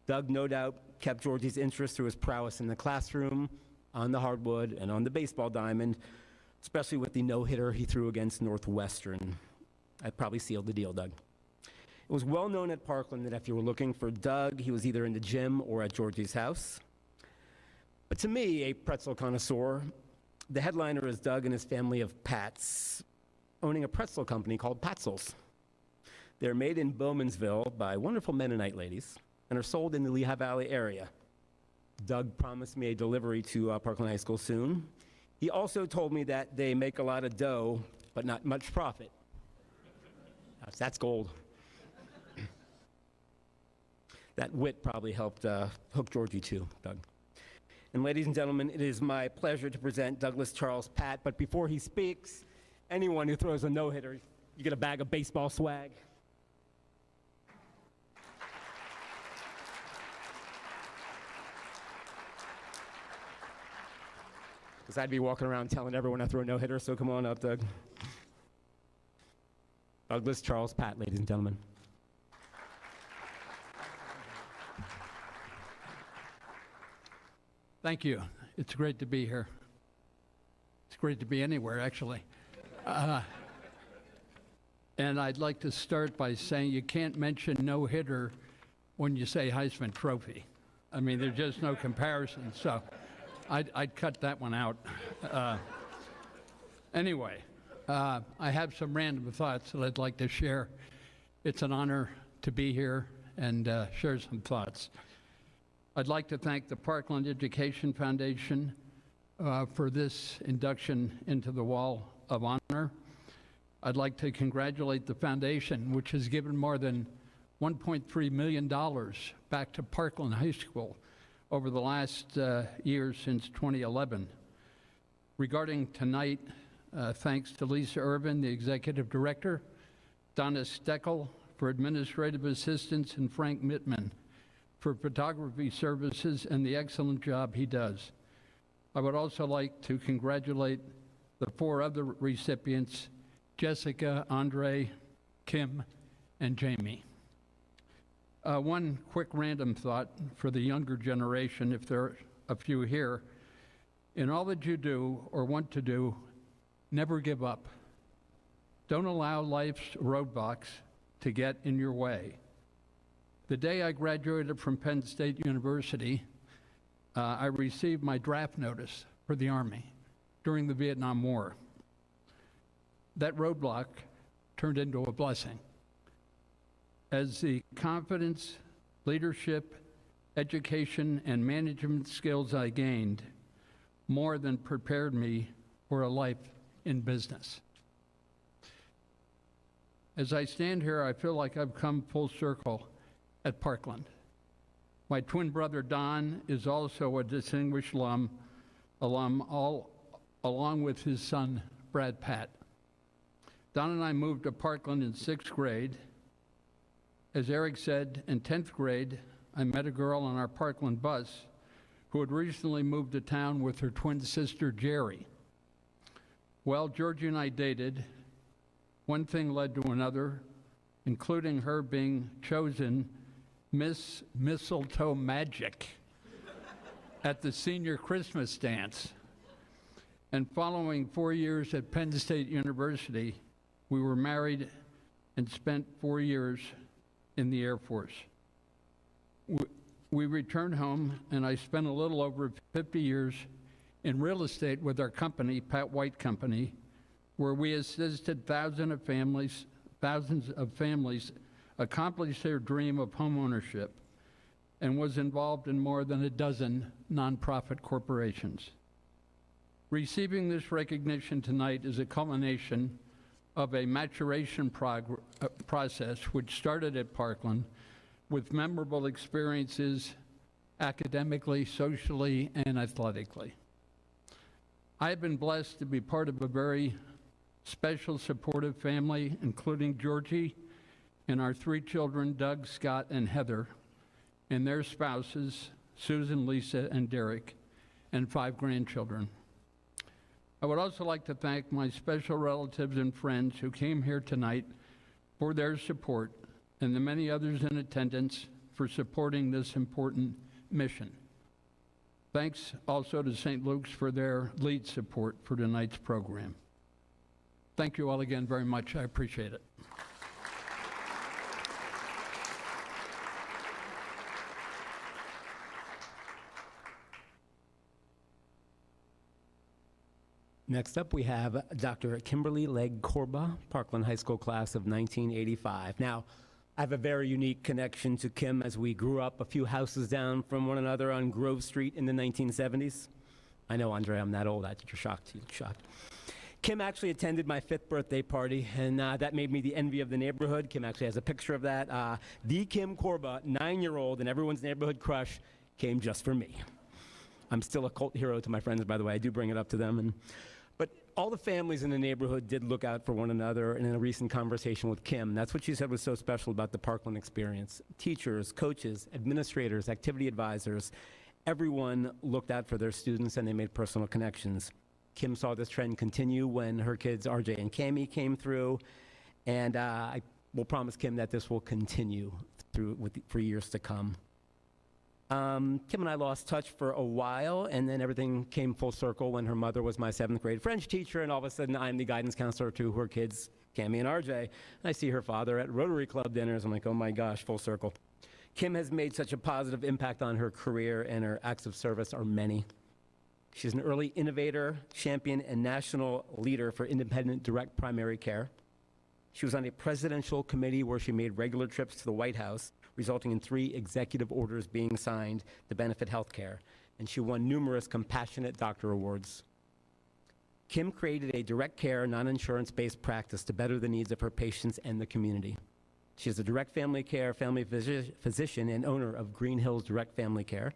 Doug no doubt kept Georgie's interest through his prowess in the classroom, on the hardwood, and on the baseball diamond, especially with the no-hitter he threw against Northwestern. That probably sealed the deal, Doug. It was well known at Parkland that if you were looking for Doug, he was either in the gym or at Georgie's house. But to me, a pretzel connoisseur, the headliner is Doug and his family of Pats, owning a pretzel company called Patzels. They're made in Bowmansville by wonderful Mennonite ladies and are sold in the Lehigh Valley area. Doug promised me a delivery to Parkland High School soon. He also told me that they make a lot of dough, but not much profit. That's gold. That wit probably helped hook Georgie too, Doug. And ladies and gentlemen, it is my pleasure to present Douglas Charles Patt, but before he speaks, anyone who throws a no-hitter, you get a bag of baseball swag. Because I'd be walking around telling everyone I throw a no-hitter, so come on up, Doug. Douglas Charles Patt, ladies and gentlemen. Thank you. It's great to be here. It's great to be anywhere, actually. And I'd like to start by saying you can't mention no-hitter when you say Heisman Trophy. I mean, there's just no comparison. So I'd cut that one out. Anyway, I have some random thoughts that I'd like to share. It's an honor to be here and share some thoughts. I'd like to thank the Parkland Education Foundation for this induction into the Wall of Honor. I'd like to congratulate the foundation, which has given more than $1.3 million back to Parkland High School over the last year since 2011. Regarding tonight, thanks to Lisa Irvin, the Executive Director, Donna Steckel for administrative assistance, and Frank Mittman for photography services and the excellent job he does. I would also like to congratulate the 4 other recipients, Jessica, Andre, Kim, and Jamie. One quick random thought for the younger generation, if there are a few here. In all that you do or want to do, never give up. Don't allow life's roadblocks to get in your way. The day I graduated from Penn State University, I received my draft notice for the Army during the Vietnam War. That roadblock turned into a blessing, as the confidence, leadership, education, and management skills I gained more than prepared me for a life in business. As I stand here, I feel like I've come full circle at Parkland. My twin brother Don is also a distinguished alum along with his son Brad Pat. Don and I moved to Parkland in 6th grade. As Eric said, in 10th grade, I met a girl on our Parkland bus who had recently moved to town with her twin sister Jerry. Well, Georgie and I dated. One thing led to another, including her being chosen Miss Mistletoe Magic at the senior Christmas dance. And following 4 years at Penn State University, we were married and spent 4 years in the Air Force. We returned home, and I spent a little over 50 years in real estate with our company, Pat White Company, where we assisted thousands of families accomplish their dream of homeownership, and was involved in more than a dozen nonprofit corporations. Receiving this recognition tonight is a culmination of a maturation process which started at Parkland with memorable experiences academically, socially, and athletically. I have been blessed to be part of a very special, supportive family, including Georgie and our 3 children, Doug, Scott, and Heather, and their spouses, Susan, Lisa, and Derek, and 5 grandchildren. I would also like to thank my special relatives and friends who came here tonight for their support, and the many others in attendance for supporting this important mission. Thanks also to St. Luke's for their lead support for tonight's program. Thank you all again very much. I appreciate it. Next up, we have Dr. Kimberly Legg-Korba, Parkland High School class of 1985. Now, I have a very unique connection to Kim, as we grew up a few houses down from one another on Grove Street in the 1970s. I know, Andre, I'm that old. You're shocked. You look shocked. Kim actually attended my 5th birthday party, and that made me the envy of the neighborhood. Kim actually has a picture of that. The Kim Korba, 9-year-old, and everyone's neighborhood crush, came just for me. I'm still a cult hero to my friends, by the way. I do bring it up to them. But all the families in the neighborhood did look out for one another, and in a recent conversation with Kim, that's what she said was so special about the Parkland experience. Teachers, coaches, administrators, activity advisors, everyone looked out for their students, and they made personal connections. Kim saw this trend continue when her kids, RJ and Cammie, came through, and I will promise Kim that this will continue for years to come. Kim and I lost touch for a while, and then everything came full circle when her mother was my 7th grade French teacher, and all of a sudden I'm the guidance counselor to her kids, Cammie and RJ. And I see her father at Rotary Club dinners. I'm like, oh my gosh, full circle. Kim has made such a positive impact on her career, and her acts of service are many. She's an early innovator, champion, and national leader for independent direct primary care. She was on a presidential committee where she made regular trips to the White House, resulting in 3 executive orders being signed to benefit healthcare, and she won numerous Compassionate Doctor Awards. Kim created a direct care, non-insurance-based practice to better the needs of her patients and the community. She is a direct family care family physician and owner of Green Hills Direct Family Care.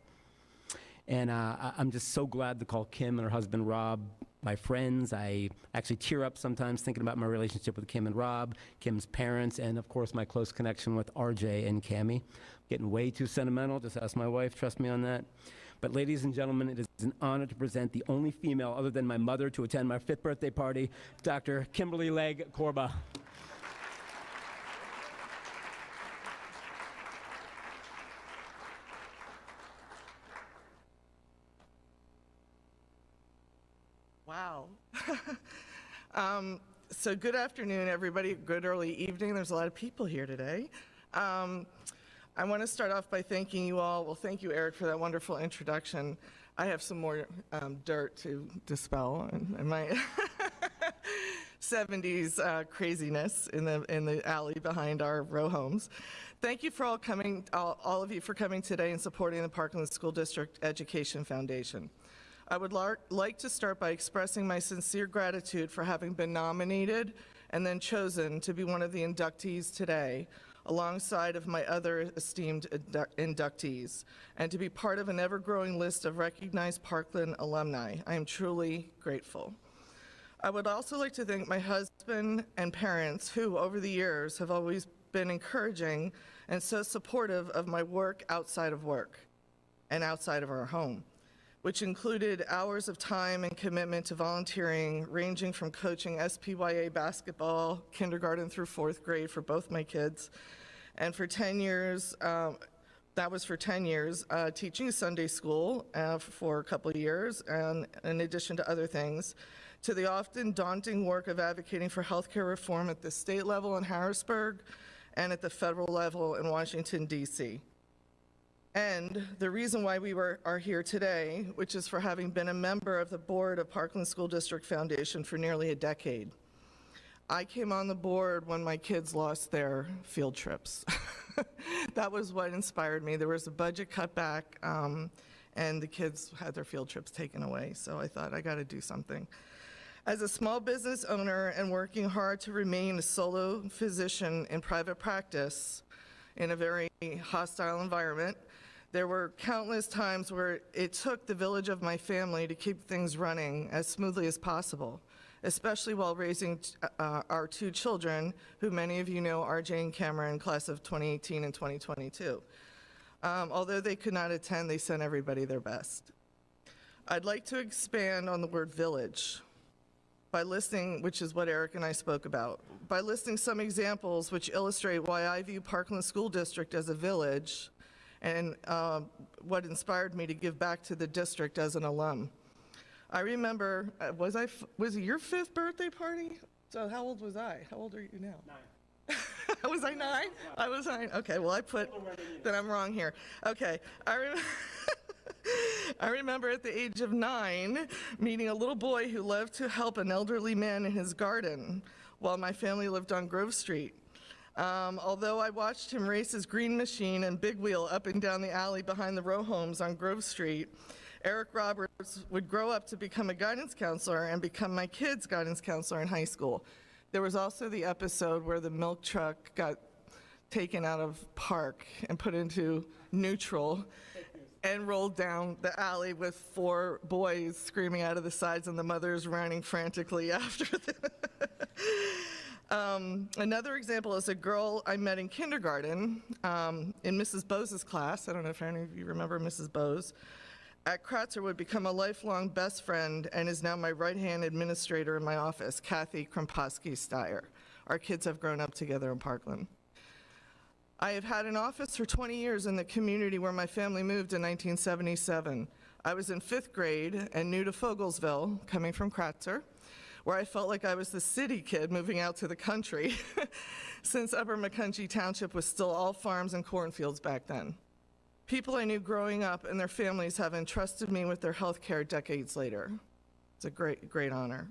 And I'm just so glad to call Kim and her husband Rob my friends. I actually tear up sometimes thinking about my relationship with Kim and Rob, Kim's parents, and of course my close connection with RJ and Cammie. Getting way too sentimental, just ask my wife, trust me on that. But ladies and gentlemen, it is an honor to present the only female other than my mother to attend my 5th birthday party, Dr. Kimberly Legg Korba. Wow. So good afternoon, everybody. Good early evening. There's a lot of people here today. I want to start off by thanking you all. Well, thank you, Eric, for that wonderful introduction. I have some more dirt to dispel in my 70s craziness in the alley behind our row homes. Thank you for all of you for coming today and supporting the Parkland School District Education Foundation. I would like to start by expressing my sincere gratitude for having been nominated and then chosen to be one of the inductees today, alongside of my other esteemed inductees, and to be part of an ever-growing list of recognized Parkland alumni. I am truly grateful. I would also like to thank my husband and parents who, over the years, have always been encouraging and so supportive of my work outside of work and outside of our home, which included hours of time and commitment to volunteering, ranging from coaching SPYA basketball, kindergarten through 4th grade for both my kids, and for 10 years, teaching Sunday school for a couple of years, and in addition to other things, to the often daunting work of advocating for healthcare reform at the state level in Harrisburg and at the federal level in Washington, D.C. And the reason why we are here today, which is for having been a member of the board of Parkland School District Foundation for nearly a decade. I came on the board when my kids lost their field trips. That was what inspired me. There was a budget cutback, and the kids had their field trips taken away, so I thought I got to do something. As a small business owner and working hard to remain a solo physician in private practice in a very hostile environment, there were countless times where it took the village of my family to keep things running as smoothly as possible, especially while raising our 2 children, who many of you know, RJ and Cameron, class of 2018 and 2022. Although they could not attend, they sent everybody their best. I'd like to expand on the word village by listing, which is what Eric and I spoke about, by listing some examples which illustrate why I view Parkland School District as a village and what inspired me to give back to the district as an alum. I remember, was it your 5th birthday party? So how old was I? How old are you now? 9. Was I 9? I was 9. Okay, well then I'm wrong here. Okay, I remember at the age of 9 meeting a little boy who loved to help an elderly man in his garden while my family lived on Grove Street. Although I watched him race his green machine and big wheel up and down the alley behind the row homes on Grove Street, Eric Roberts would grow up to become a guidance counselor and become my kid's guidance counselor in high school. There was also the episode where the milk truck got taken out of park and put into neutral and rolled down the alley with 4 boys screaming out of the sides and the mothers running frantically after them. Another example is a girl I met in kindergarten in Mrs. Bose's class. I don't know if any of you remember Mrs. Bose. At Kratzer would become a lifelong best friend and is now my right-hand administrator in my office, Kathy Kromposki-Steyer. Our kids have grown up together in Parkland. I have had an office for 20 years in the community where my family moved in 1977. I was in 5th grade and new to Fogelsville, coming from Kratzer, where I felt like I was the city kid moving out to the country, since Upper McCunchie Township was still all farms and cornfields back then. People I knew growing up and their families have entrusted me with their health care decades later. It's a great, great honor.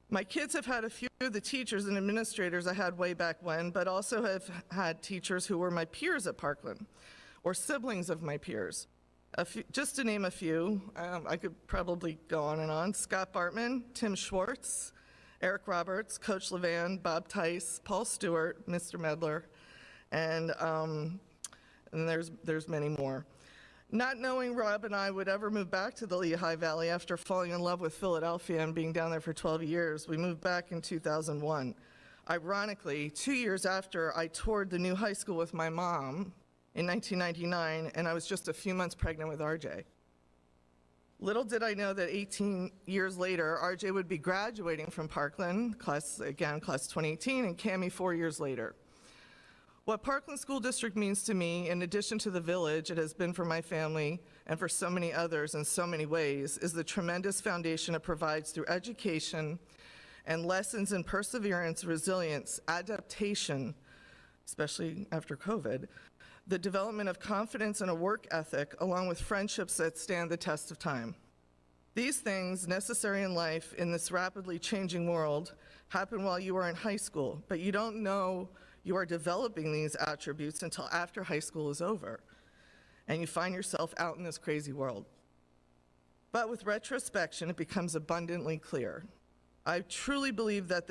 My kids have had a few of the teachers and administrators I had way back when, but also have had teachers who were my peers at Parkland, or siblings of my peers. Just to name a few, I could probably go on and on. Scott Bartman, Tim Schwartz, Eric Roberts, Coach Levan, Bob Tice, Paul Stewart, Mr. Medler, and there's many more. Not knowing Rob and I would ever move back to the Lehigh Valley after falling in love with Philadelphia and being down there for 12 years, we moved back in 2001. Ironically, 2 years after I toured the new high school with my mom in 1999, and I was just a few months pregnant with RJ. Little did I know that 18 years later, RJ would be graduating from Parkland, class 2018, and Cammie 4 years later. What Parkland School District means to me, in addition to the village it has been for my family and for so many others in so many ways, is the tremendous foundation it provides through education and lessons in perseverance, resilience, adaptation, especially after COVID, the development of confidence and a work ethic, along with friendships that stand the test of time. These things, necessary in life in this rapidly changing world, happen while you are in high school, but you don't know you are developing these attributes until after high school is over, and you find yourself out in this crazy world. But with retrospection, it becomes abundantly clear. I truly believe that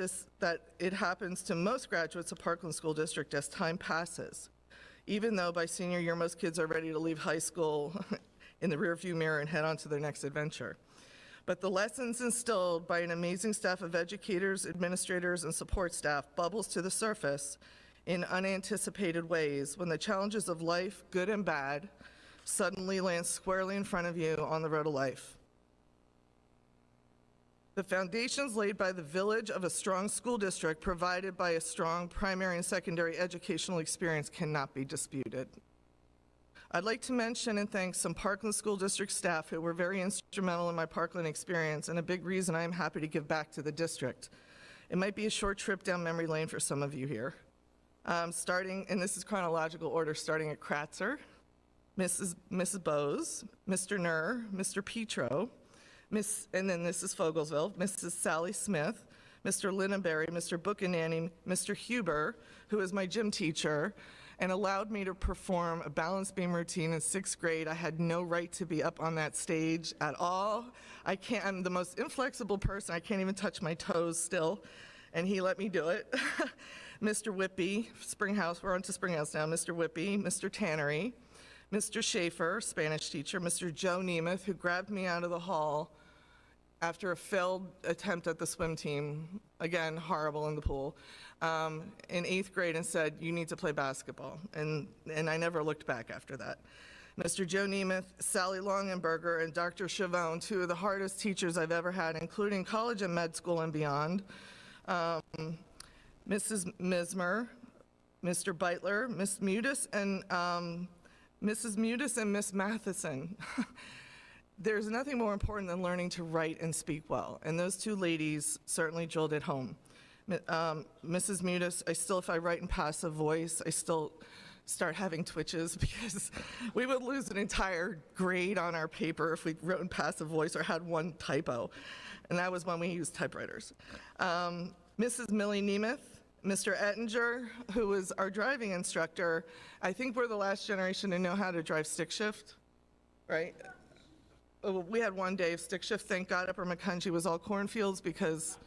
it happens to most graduates of Parkland School District as time passes, even though by senior year, most kids are ready to leave high school in the rearview mirror and head on to their next adventure. But the lessons instilled by an amazing staff of educators, administrators, and support staff bubbles to the surface in unanticipated ways when the challenges of life, good and bad, suddenly land squarely in front of you on the road of life. The foundations laid by the village of a strong school district provided by a strong primary and secondary educational experience cannot be disputed. I'd like to mention and thank some Parkland School District staff who were very instrumental in my Parkland experience and a big reason I am happy to give back to the district. It might be a short trip down memory lane for some of you here. Starting, and this is chronological order, starting at Kratzer, Mrs. Bose, Mr. Nur, Mr. Petro, and then this is Fogelsville, Mrs. Sally Smith, Mr. Lindenberry, Mr. Buchanani, Mr. Huber, who is my gym teacher, and allowed me to perform a balance beam routine in 6th grade. I had no right to be up on that stage at all. I'm the most inflexible person. I can't even touch my toes still, and he let me do it. Mr. Whippy, Springhouse, we're on to Springhouse now, Mr. Whippy, Mr. Tannery, Mr. Schaefer, Spanish teacher, Mr. Joe Nemeth, who grabbed me out of the hall after a failed attempt at the swim team, again, horrible in the pool, in 8th grade and said, you need to play basketball. And I never looked back after that. Mr. Joe Nemeth, Sally Longenberger, and Dr. Chavone, two of the hardest teachers I've ever had, including college and med school and beyond. Mrs. Mismer, Mr. Beitler, Miss Mutis, and Mrs. Mutis and Miss Matheson. There's nothing more important than learning to write and speak well, and those two ladies certainly drilled it home. Mrs. Mutis, if I write in passive voice, I still start having twitches because we would lose an entire grade on our paper if we wrote in passive voice or had one typo, and that was when we used typewriters. Mrs. Millie Nemeth, Mr. Ettinger, who was our driving instructor. I think we're the last generation to know how to drive stick shift, right? We had one day of stick shift. Thank God Upper McCungie was all cornfields because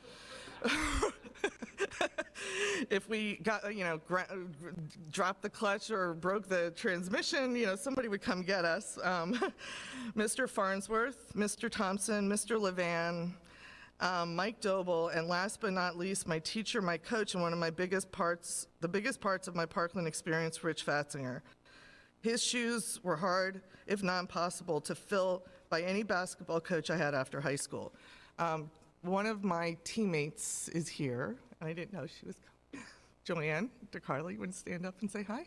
if we got, dropped the clutch or broke the transmission, somebody would come get us. Mr. Farnsworth, Mr. Thompson, Mr. Levan, Mike Doble, and last but not least, my teacher, my coach, and one of my biggest parts of my Parkland experience, Rich Fatzinger. His shoes were hard, if not impossible, to fill by any basketball coach I had after high school. One of my teammates is here, and I didn't know she was coming. Joanne DeCarly, you want to stand up and say hi?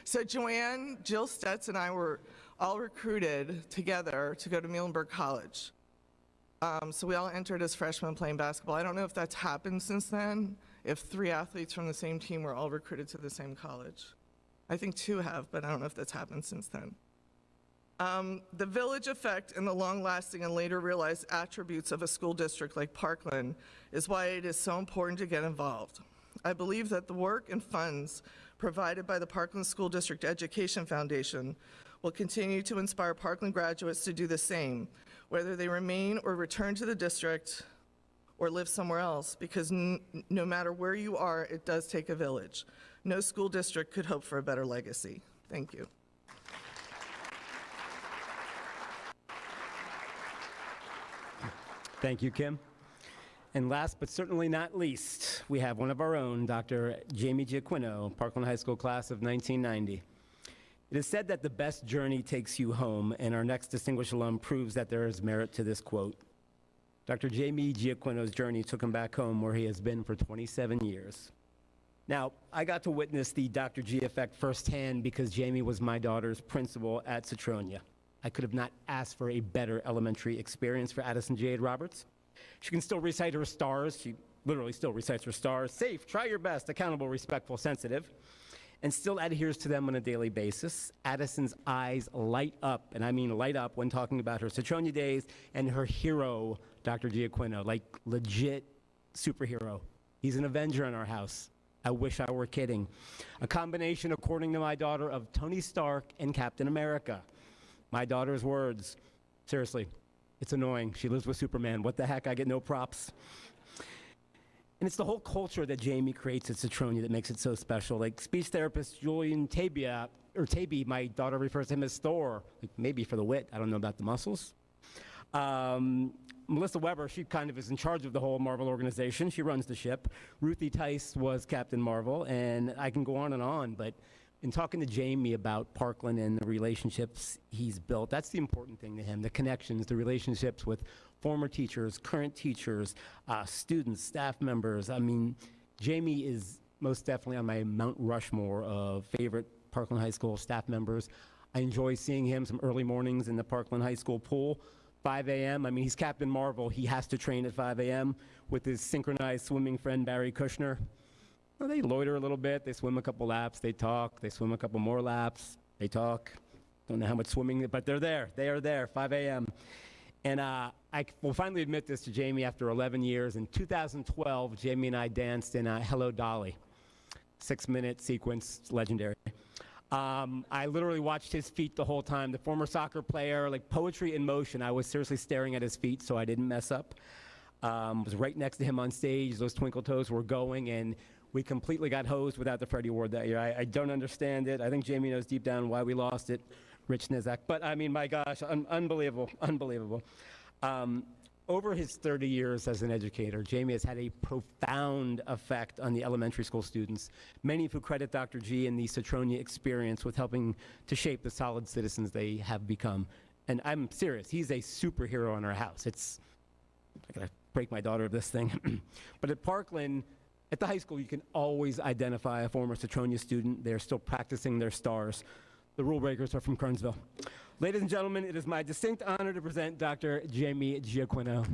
So Joanne, Jill Stetz, and I were all recruited together to go to Muhlenberg College. So we all entered as freshmen playing basketball. I don't know if that's happened since then, if 3 athletes from the same team were all recruited to the same college. I think 2 have, but I don't know if that's happened since then. The village effect and the long-lasting and later realized attributes of a school district like Parkland is why it is so important to get involved. I believe that the work and funds provided by the Parkland School District Education Foundation will continue to inspire Parkland graduates to do the same, whether they remain or return to the district or live somewhere else, because no matter where you are, it does take a village. No school district could hope for a better legacy. Thank you. Thank you, Kim. And last but certainly not least, we have one of our own, Dr. Jamie Giaquino, Parkland High School class of 1990. It is said that the best journey takes you home, and our next distinguished alum proves that there is merit to this quote. Dr. Jamie Giaquino's journey took him back home where he has been for 27 years. Now, I got to witness the Dr. G effect firsthand because Jamie was my daughter's principal at Citronia. I could have not asked for a better elementary experience for Addison Jade Roberts. She can still recite her stars. She literally still recites her stars. Safe, try your best, accountable, respectful, sensitive, and still adheres to them on a daily basis. Addison's eyes light up, and I mean light up, when talking about her Citronia days and her hero, Dr. Giaquino, like legit superhero. He's an Avenger in our house. I wish I were kidding. A combination, according to my daughter, of Tony Stark and Captain America. My daughter's words, seriously, it's annoying. She lives with Superman. What the heck? I get no props. And it's the whole culture that Jamie creates at Citronia that makes it so special. Like speech therapist Julian Tabia, or Taby, my daughter refers to him as Thor, like maybe for the wit. I don't know about the muscles. Melissa Weber, she kind of is in charge of the whole Marvel organization. She runs the ship. Ruthie Tice was Captain Marvel, and I can go on, but in talking to Jamie about Parkland and the relationships he's built, that's the important thing to him, the connections, the relationships with former teachers, current teachers, students, staff members. I mean, Jamie is most definitely on my Mount Rushmore of favorite Parkland High School staff members. I enjoy seeing him some early mornings in the Parkland High School pool. 5 a.m. I mean, he's Captain Marvel. He has to train at 5 a.m. with his synchronized swimming friend, Barry Kushner. Well, they loiter a little bit. They swim a couple laps. They talk. They swim a couple more laps. They talk. Don't know how much swimming, but they're there. They are there, 5 a.m. And I will finally admit this to Jamie after 11 years. In 2012, Jamie and I danced in Hello, Dolly. 6-minute sequence, legendary. I literally watched his feet the whole time. The former soccer player, like poetry in motion. I was seriously staring at his feet so I didn't mess up. Was right next to him on stage. Those twinkle toes were going, and we completely got hosed without the Freddie Award that year. I don't understand it. I think Jamie knows deep down why we lost it. Rich Nizak. But I mean, my gosh, unbelievable, unbelievable. Over his 30 years as an educator, Jamie has had a profound effect on the elementary school students, many of who credit Dr. G and the Citronia experience with helping to shape the solid citizens they have become. And I'm serious, he's a superhero in our house. I gotta break my daughter of this thing. But at Parkland, at the high school, you can always identify a former Citronia student. They're still practicing their stars. The rule breakers are from Kernsville. Ladies and gentlemen, it is my distinct honor to present Dr. Jamie Giaquino.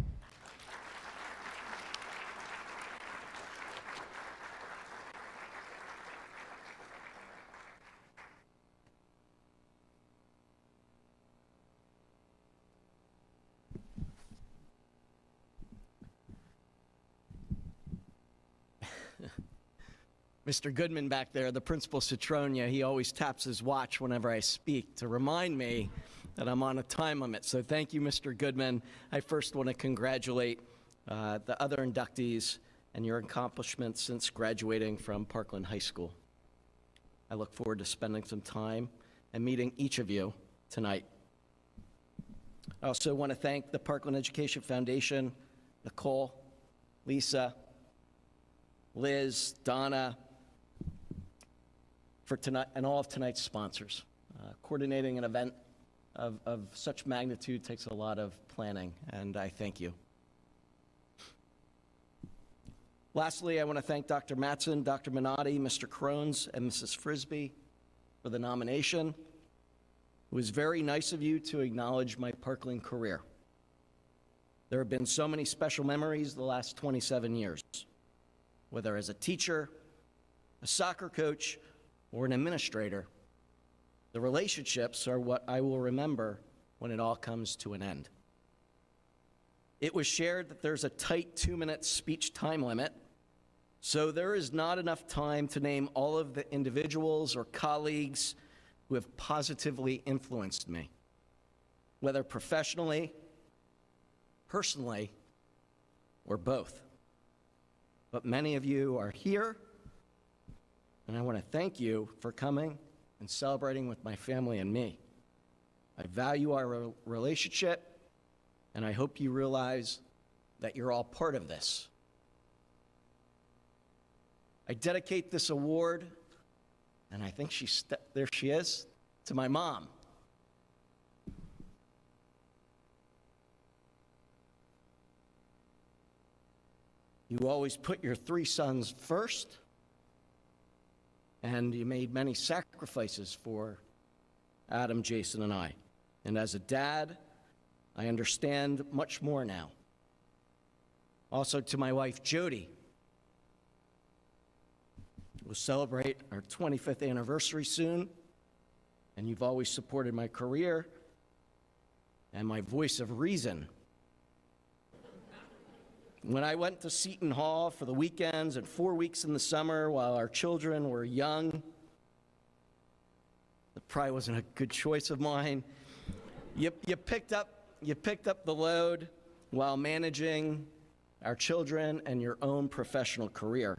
Mr. Goodman back there, the principal Citronia, he always taps his watch whenever I speak to remind me that I'm on a time limit. So thank you, Mr. Goodman. I first want to congratulate the other inductees and your accomplishments since graduating from Parkland High School. I look forward to spending some time and meeting each of you tonight. I also want to thank the Parkland Education Foundation, Nicole, Lisa, Liz, Donna, for tonight, and all of tonight's sponsors. Coordinating an event of such magnitude takes a lot of planning, and I thank you. Lastly, I want to thank Dr. Mattson, Dr. Minotti, Mr. Crones, and Mrs. Frisbee for the nomination. It was very nice of you to acknowledge my Parkland career. There have been so many special memories the last 27 years, whether as a teacher, a soccer coach, or an administrator. The relationships are what I will remember when it all comes to an end. It was shared that there's a tight 2-minute speech time limit, so there is not enough time to name all of the individuals or colleagues who have positively influenced me, whether professionally, personally, or both. But many of you are here, and I want to thank you for coming and celebrating with my family and me. I value our relationship, and I hope you realize that you're all part of this. I dedicate this award, and I think there she is, to my mom. You always put your 3 sons first, and you made many sacrifices for Adam, Jason, and I. And as a dad, I understand much more now. Also to my wife, Jody. We'll celebrate our 25th anniversary soon, and you've always supported my career and my voice of reason. When I went to Seton Hall for the weekends and 4 weeks in the summer while our children were young, that probably wasn't a good choice of mine. You picked up the load while managing our children and your own professional career.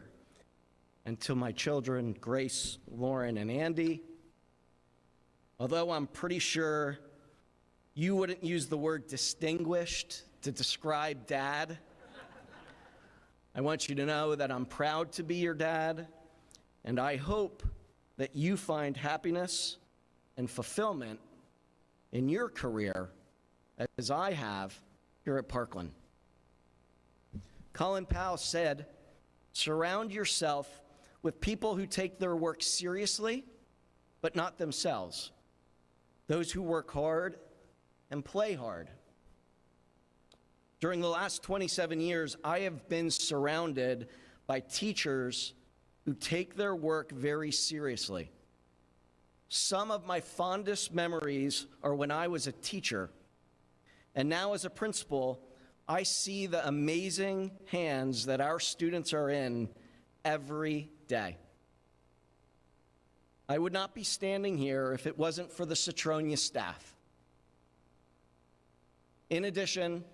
And to my children, Grace, Lauren, and Andy, although I'm pretty sure you wouldn't use the word distinguished to describe Dad, I want you to know that I'm proud to be your dad, and I hope that you find happiness and fulfillment in your career as I have here at Parkland. Colin Powell said, "Surround yourself with people who take their work seriously, but not themselves. Those who work hard and play hard." During the last 27 years, I have been surrounded by teachers who take their work very seriously. Some of my fondest memories are when I was a teacher, and now as a principal, I see the amazing hands that our students are in every day. I would not be standing here if it wasn't for the Citronia staff. In addition,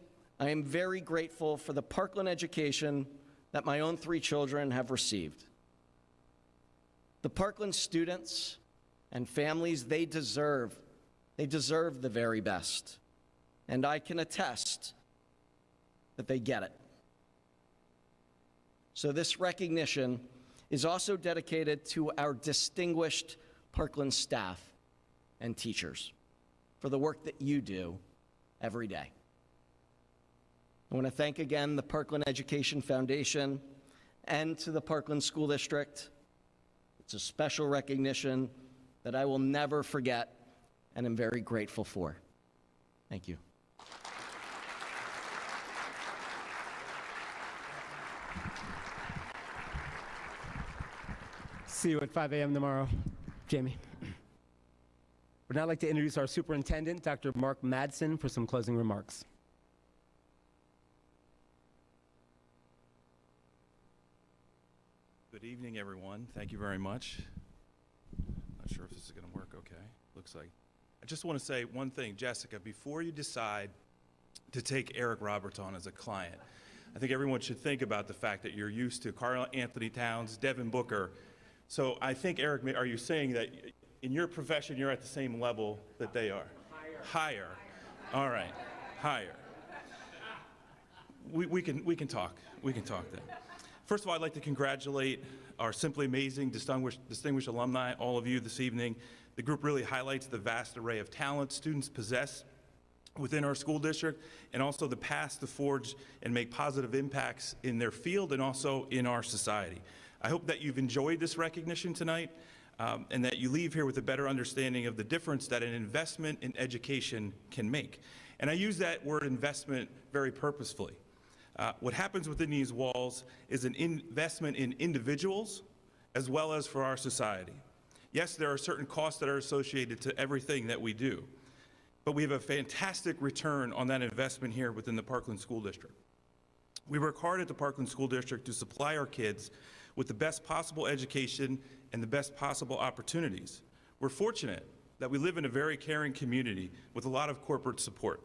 I am very grateful for the Parkland education that my own 3 children have received. The Parkland students and families, they deserve the very best. And I can attest that they get it. So this recognition is also dedicated to our distinguished Parkland staff and teachers for the work that you do every day. I want to thank again the Parkland Education Foundation and to the Parkland School District. It's a special recognition that I will never forget and am very grateful for. Thank you. See you at 5 a.m. tomorrow, Jamie. Would now like to introduce our superintendent, Dr. Mark Madsen, for some closing remarks. Good evening, everyone. Thank you very much. Not sure if this is going to work okay. Looks like. I just want to say one thing, Jessica, before you decide to take Eric Roberts on as a client, I think everyone should think about the fact that you're used to Carl Anthony Towns, Devin Booker. So I think, Eric, are you saying that in your profession you're at the same level that they are? Higher. All right. Higher. We can talk. We can talk then. First of all, I'd like to congratulate our simply amazing distinguished alumni, all of you this evening. The group really highlights the vast array of talent students possess within our school district, and also the path to forge and make positive impacts in their field and also in our society. I hope that you've enjoyed this recognition tonight and that you leave here with a better understanding of the difference that an investment in education can make. And I use that word investment very purposefully. What happens within these walls is an investment in individuals as well as for our society. Yes, there are certain costs that are associated to everything that we do, but we have a fantastic return on that investment here within the Parkland School District. We work hard at the Parkland School District to supply our kids with the best possible education and the best possible opportunities. We're fortunate that we live in a very caring community with a lot of corporate support.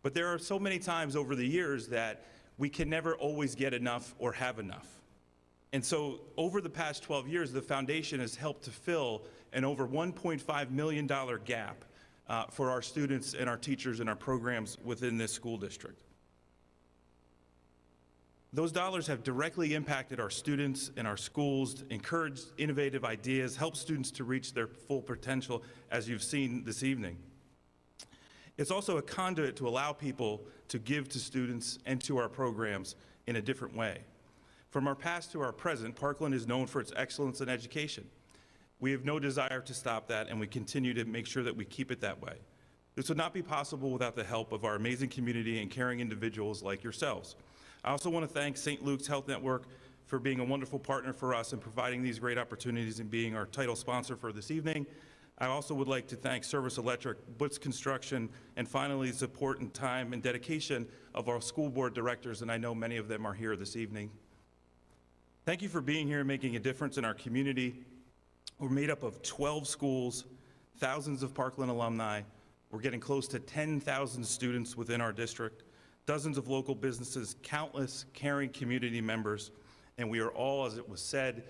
But there are so many times over the years that we can never always get enough or have enough. And so over the past 12 years, the foundation has helped to fill an over $1.5 million gap for our students and our teachers and our programs within this school district. Those dollars have directly impacted our students and our schools, encouraged innovative ideas, helped students to reach their full potential, as you've seen this evening. It's also a conduit to allow people to give to students and to our programs in a different way. From our past to our present, Parkland is known for its excellence in education. We have no desire to stop that, and we continue to make sure that we keep it that way. This would not be possible without the help of our amazing community and caring individuals like yourselves. I also want to thank St. Luke's Health Network for being a wonderful partner for us and providing these great opportunities and being our title sponsor for this evening. I also would like to thank Service Electric, Butts Construction, and finally the support and time and dedication of our school board directors, and I know many of them are here this evening. Thank you for being here and making a difference in our community. We're made up of 12 schools, thousands of Parkland alumni. We're getting close to 10,000 students within our district, dozens of local businesses, countless caring community members, and we are all, as it was said,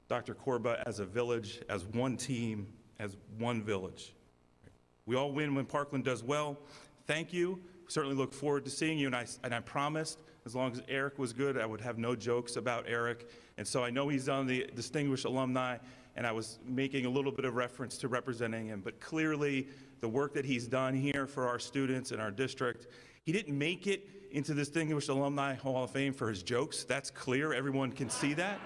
Dr. Korba, as a village, as one team, as one village. We all win when Parkland does well. Thank you. Certainly look forward to seeing you, and I promised, as long as Eric was good, I would have no jokes about Eric, and so I know he's on the Distinguished Alumni, and I was making a little bit of reference to representing him, but clearly the work that he's done here for our students in our district, he didn't make it into the Distinguished Alumni Hall of Fame for his jokes. That's clear. Everyone can see that.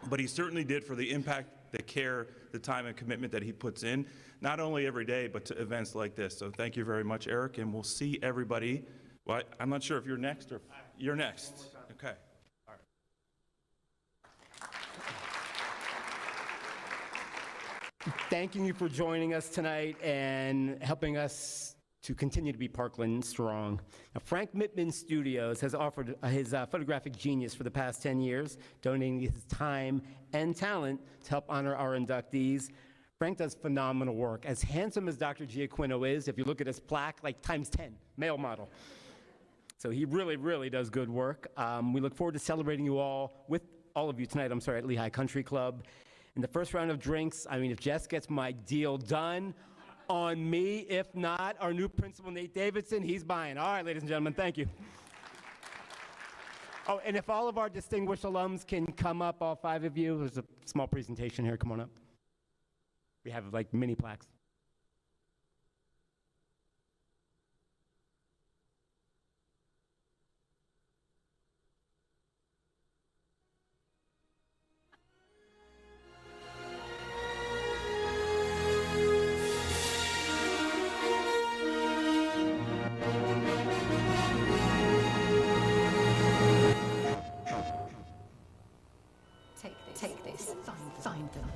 But he certainly did for the impact, the care, the time and commitment that he puts in, not only every day, but to events like this. So thank you very much, Eric, and we'll see everybody. Well, I'm not sure if you're next or you're next. Okay. All right. Thanking you for joining us tonight and helping us to continue to be Parkland strong. Now, Frank Mittman Studios has offered his photographic genius for the past 10 years, donating his time and talent to help honor our inductees. Frank does phenomenal work. As handsome as Dr. Giaquino is, if you look at his plaque, like times 10, male model. So he really, really does good work. We look forward to celebrating you all, with all of you tonight, at Lehigh Country Club. In the first round of drinks, if Jess gets my deal done, on me. If not, our new principal, Nate Davidson, he's buying. All right, ladies and gentlemen, thank you. Oh, and if all of our distinguished alums can come up, all 5 of you, there's a small presentation here. Come on up. We have like mini plaques. Take this. Find them.